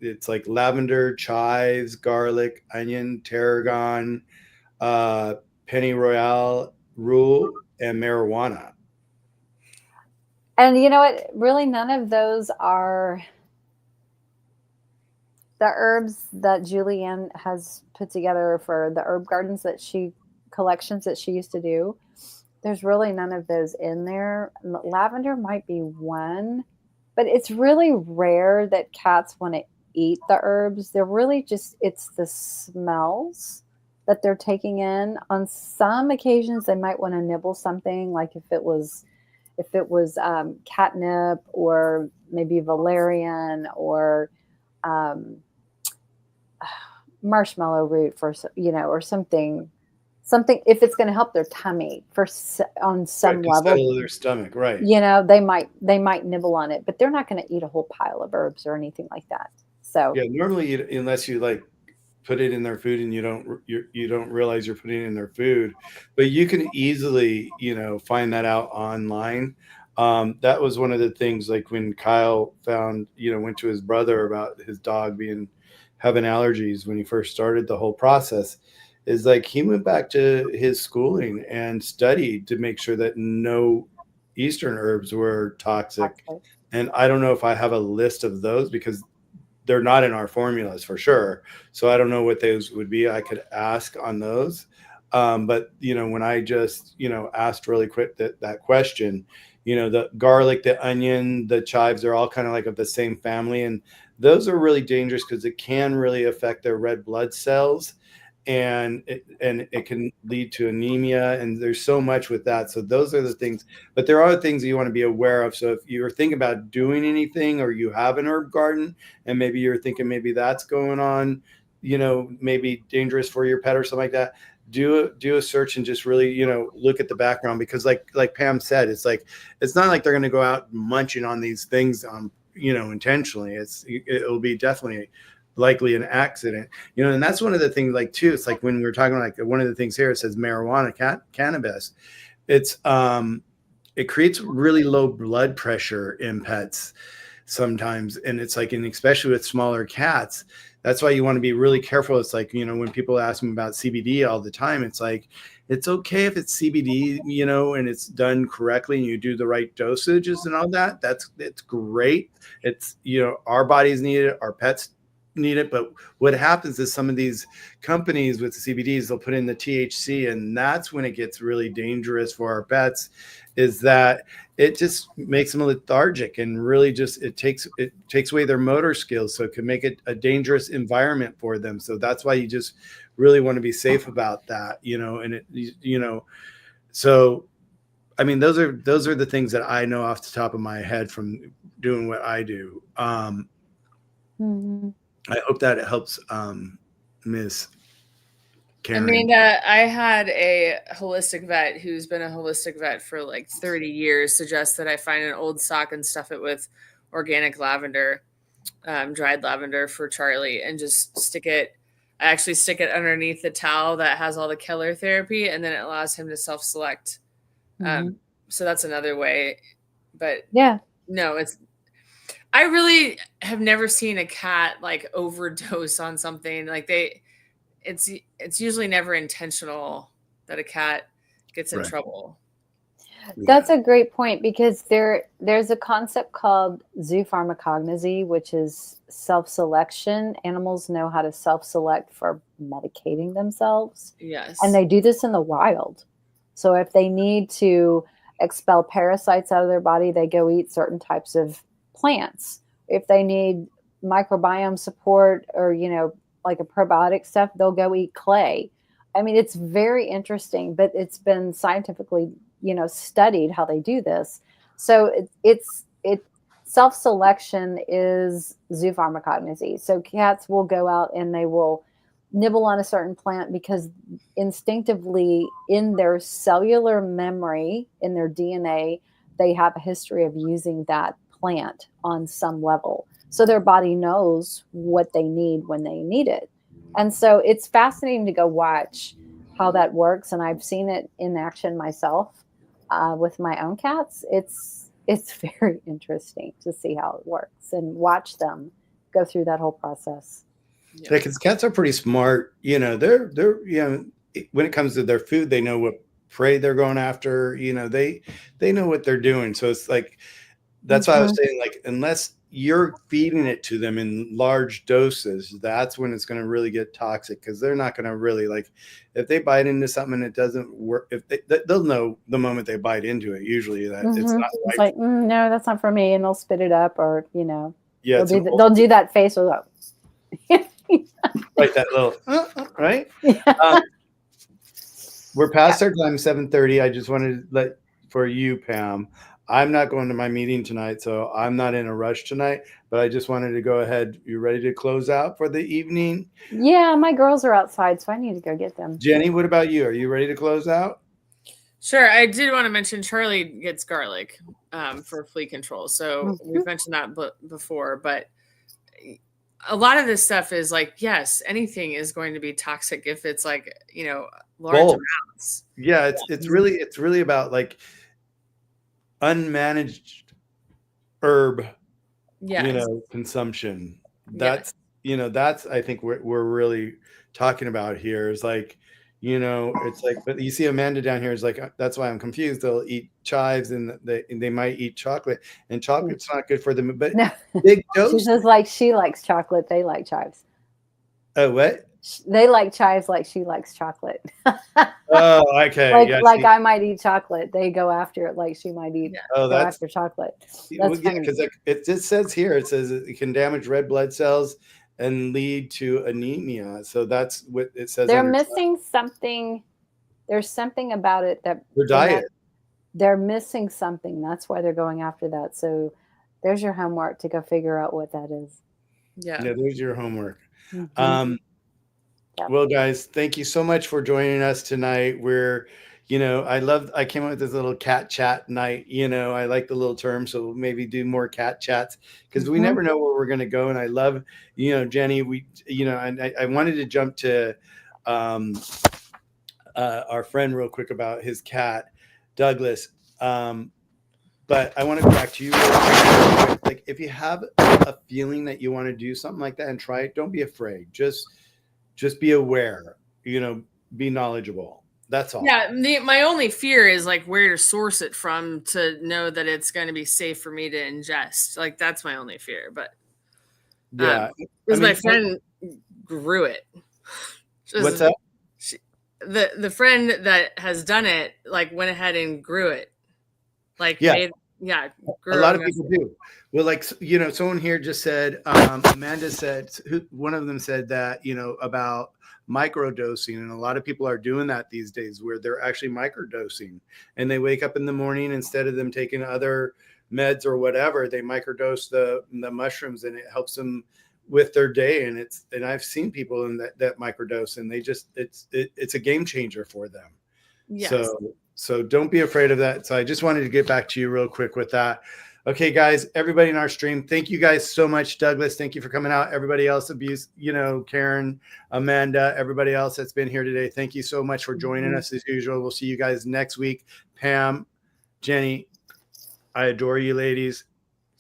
it's like lavender, chives, garlic, onion, tarragon, pennyroyal, rue, and marijuana. And you know what? Really, none of those are the herbs that Julianne has put together for the herb gardens collections that she used to do. There's really none of those in there. Lavender might be one, but it's really rare that cats want to eat the herbs. They're really it's the smells that they're taking in. On some occasions, they might want to nibble something, like if it was catnip or maybe valerian or marshmallow root or something if it's going to help their tummy on some level, settle their stomach, right? They might nibble on it, but they're not going to eat a whole pile of herbs or anything like that. So yeah, normally unless you put it in their food and you don't realize you're putting it in their food, but you can easily find that out online. That was one of the things, like when Kyle went to his brother about his dog having allergies when he first started the whole process, is like he went back to his schooling and studied to make sure that no Eastern herbs were toxic. And I don't know if I have a list of those because they're not in our formulas for sure. So I don't know what those would be. I could ask on those. But when I just, asked really quick that question, the garlic, the onion, the chives, they're all kind of like of the same family. And those are really dangerous because it can really affect their red blood cells. And it can lead to anemia, and there's so much with that. So those are the things, but there are things that you want to be aware of. So if you're thinking about doing anything, or you have an herb garden and maybe you're thinking maybe that's going on, maybe dangerous for your pet or something like that, do a search and just really, look at the background, because like Pam said, it's not like they're going to go out munching on these things intentionally. It'll be definitely likely an accident, and that's one of the things, too. It's like when we're talking, one of the things here, it says marijuana, cannabis. It's it creates really low blood pressure in pets sometimes, and it's and especially with smaller cats. That's why you want to be really careful. It's like, when people ask me about CBD all the time, it's like, it's okay if it's CBD, and it's done correctly and you do the right dosages and all that. It's great. It's, our bodies need it, our pets need it. But what happens is some of these companies with the CBDs, they'll put in the THC, and that's when it gets really dangerous for our pets, is that it just makes them lethargic, and really just it takes away their motor skills. So it can make it a dangerous environment for them. So that's why you just really want to be safe about that, and so I mean, those are the things that I know off the top of my head from doing what I do. I hope that it helps, Ms. Karen. Amanda, I had a holistic vet who's been a holistic vet for like 30 years suggest that I find an old sock and stuff it with organic lavender, dried lavender for Charlie, and just stick it. I actually stick it underneath the towel that has all the Keller therapy, and then it allows him to self-select. So that's another way. But yeah, no, I really have never seen a cat overdose on something. It's usually never intentional that a cat gets in trouble. That's a great point, because there's a concept called zoopharmacognosy, which is self-selection. Animals know how to self-select for medicating themselves. Yes. And they do this in the wild. So if they need to expel parasites out of their body, they go eat certain types of plants. If they need microbiome support or, like a probiotic stuff, they'll go eat clay. I mean, it's very interesting, but it's been scientifically, studied how they do this. So it's self-selection is zoopharmacognosy. So cats will go out and they will nibble on a certain plant because instinctively in their cellular memory, in their DNA, they have a history of using that plant on some level. So their body knows what they need when they need it. And so it's fascinating to go watch how that works. And I've seen it in action myself with my own cats. It's very interesting to see how it works and watch them go through that whole process. Yeah, because cats are pretty smart. They're when it comes to their food, they know what prey they're going after. They know what they're doing. So it's like that's why I was saying, like, unless you're feeding it to them in large doses, that's when it's going to really get toxic, because they're not going to really, like, if they bite into something and it doesn't work, if they'll know the moment they bite into it, usually that it's not it's like, no, that's not for me, and they'll spit it up, or yeah, they'll do that face or like that little right. We're past our time, 7:30. I just wanted to let for you, Pam. I'm not going to my meeting tonight, so I'm not in a rush tonight, but I just wanted to go ahead. You ready to close out for the evening? Yeah, my girls are outside, so I need to go get them. Jenny, what about you? Are you ready to close out? Sure. I did want to mention Charlie gets garlic for flea control. So we've mentioned that before, but a lot of this stuff is like, yes, anything is going to be toxic if it's like, large amounts. Yeah, it's really about like unmanaged herb, consumption. That's that's I think we're really talking about here is like, it's like, but you see Amanda down here is like, that's why I'm confused. They'll eat chives and they might eat chocolate, and chocolate's not good for them. But no. Big dose. She says like she likes chocolate, they like chives. Oh, what? They like chives like she likes chocolate. Oh, okay. Like I might eat chocolate. They go after it like she might eat go after chocolate. That's because it just says here, it says it can damage red blood cells and lead to anemia. So that's what it says. They're missing something. There's something about it that their diet. They're missing something. That's why they're going after that. So there's your homework to go figure out what that is. Yeah. There's your homework. Well, guys, thank you so much for joining us tonight. We're, I came up with this little cat chat night. I like the little term, so we'll maybe do more cat chats, because we never know where we're going to go. And I love, Jenny, and I wanted to jump to our friend real quick about his cat, Douglas. But I want to go back to you. Like, if you have a feeling that you want to do something like that and try it, don't be afraid. Just be aware, be knowledgeable. That's all. Yeah. My only fear is like where to source it from to know that it's going to be safe for me to ingest. Like, that's my only fear. But yeah, because my friend grew it. What's that? The friend that has done it, like, went ahead and grew it. Like, a lot of people do. Well, like, someone here just said, Amanda said, one of them said that, about microdosing, and a lot of people are doing that these days, where they're actually microdosing, and they wake up in the morning, instead of them taking other meds or whatever, they microdose the mushrooms, and it helps them with their day. And I've seen people in that microdose, and they just, it's a game changer for them. Yes. So don't be afraid of that. So I just wanted to get back to you real quick with that. Okay, guys, everybody in our stream, thank you guys so much. Douglas, thank you for coming out. Everybody else, Karen, Amanda, everybody else that's been here today, thank you so much for joining us as usual. We'll see you guys next week. Pam, Jenny, I adore you ladies.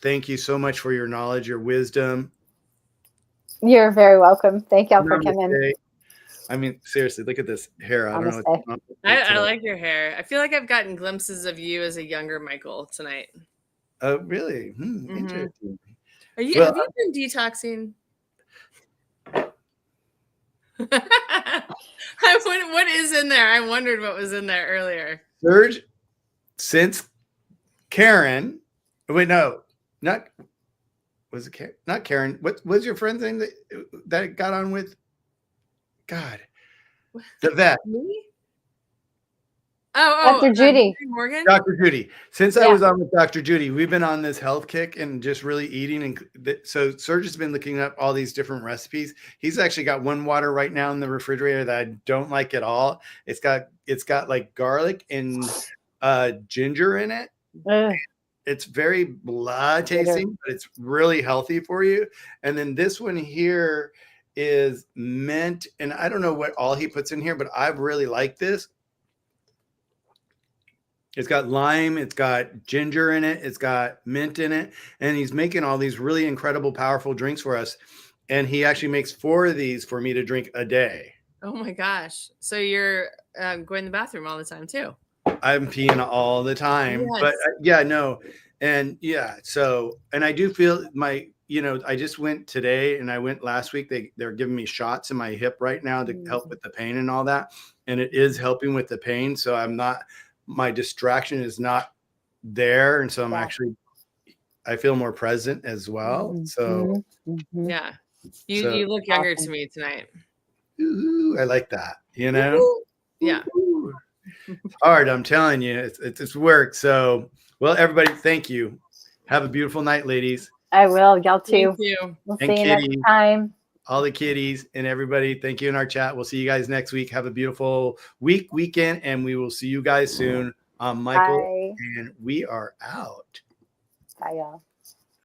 Thank you so much for your knowledge, your wisdom. You're very welcome. Thank y'all for coming. I mean, seriously, look at this hair. I don't know. I like your hair. I feel like I've gotten glimpses of you as a younger Michael tonight. Oh, really? Interesting. Have you been detoxing? What is in there? I wondered what was in there earlier. Surge, since Karen. Wait, no, not. Was it Karen? Not Karen. What was your friend's name that got on with? God, the vet. Me? Dr. Judy. Morgan? Dr. Judy. Since I was on with Dr. Judy, we've been on this health kick and just really eating. And so Serge has been looking up all these different recipes. He's actually got one water right now in the refrigerator that I don't like at all. It's got like garlic and ginger in it. It's very blood tasting, but it's really healthy for you. And then this one here is mint. And I don't know what all he puts in here, but I really like this. It's got lime, it's got ginger in it, it's got mint in it, and he's making all these really incredible, powerful drinks for us. And he actually makes 4 of these for me to drink a day. Oh my gosh. So you're going to the bathroom all the time too? I'm peeing all the time. Yes. But yeah, no. And yeah, so, and I do feel I just went today and I went last week. They're giving me shots in my hip right now to help with the pain and all that. And it is helping with the pain. So my distraction is not there. And so I feel more present as well. So yeah, you look younger to me tonight. Ooh, I like that, Yeah. Ooh. It's hard. I'm telling you, it's work. So, well, everybody, thank you. Have a beautiful night, ladies. I will. Y'all too. Thank you. We'll see you next time. All the kitties and everybody, thank you in our chat. We'll see you guys next week. Have a beautiful weekend, and we will see you guys soon. I'm Michael, and we are out. Bye, y'all.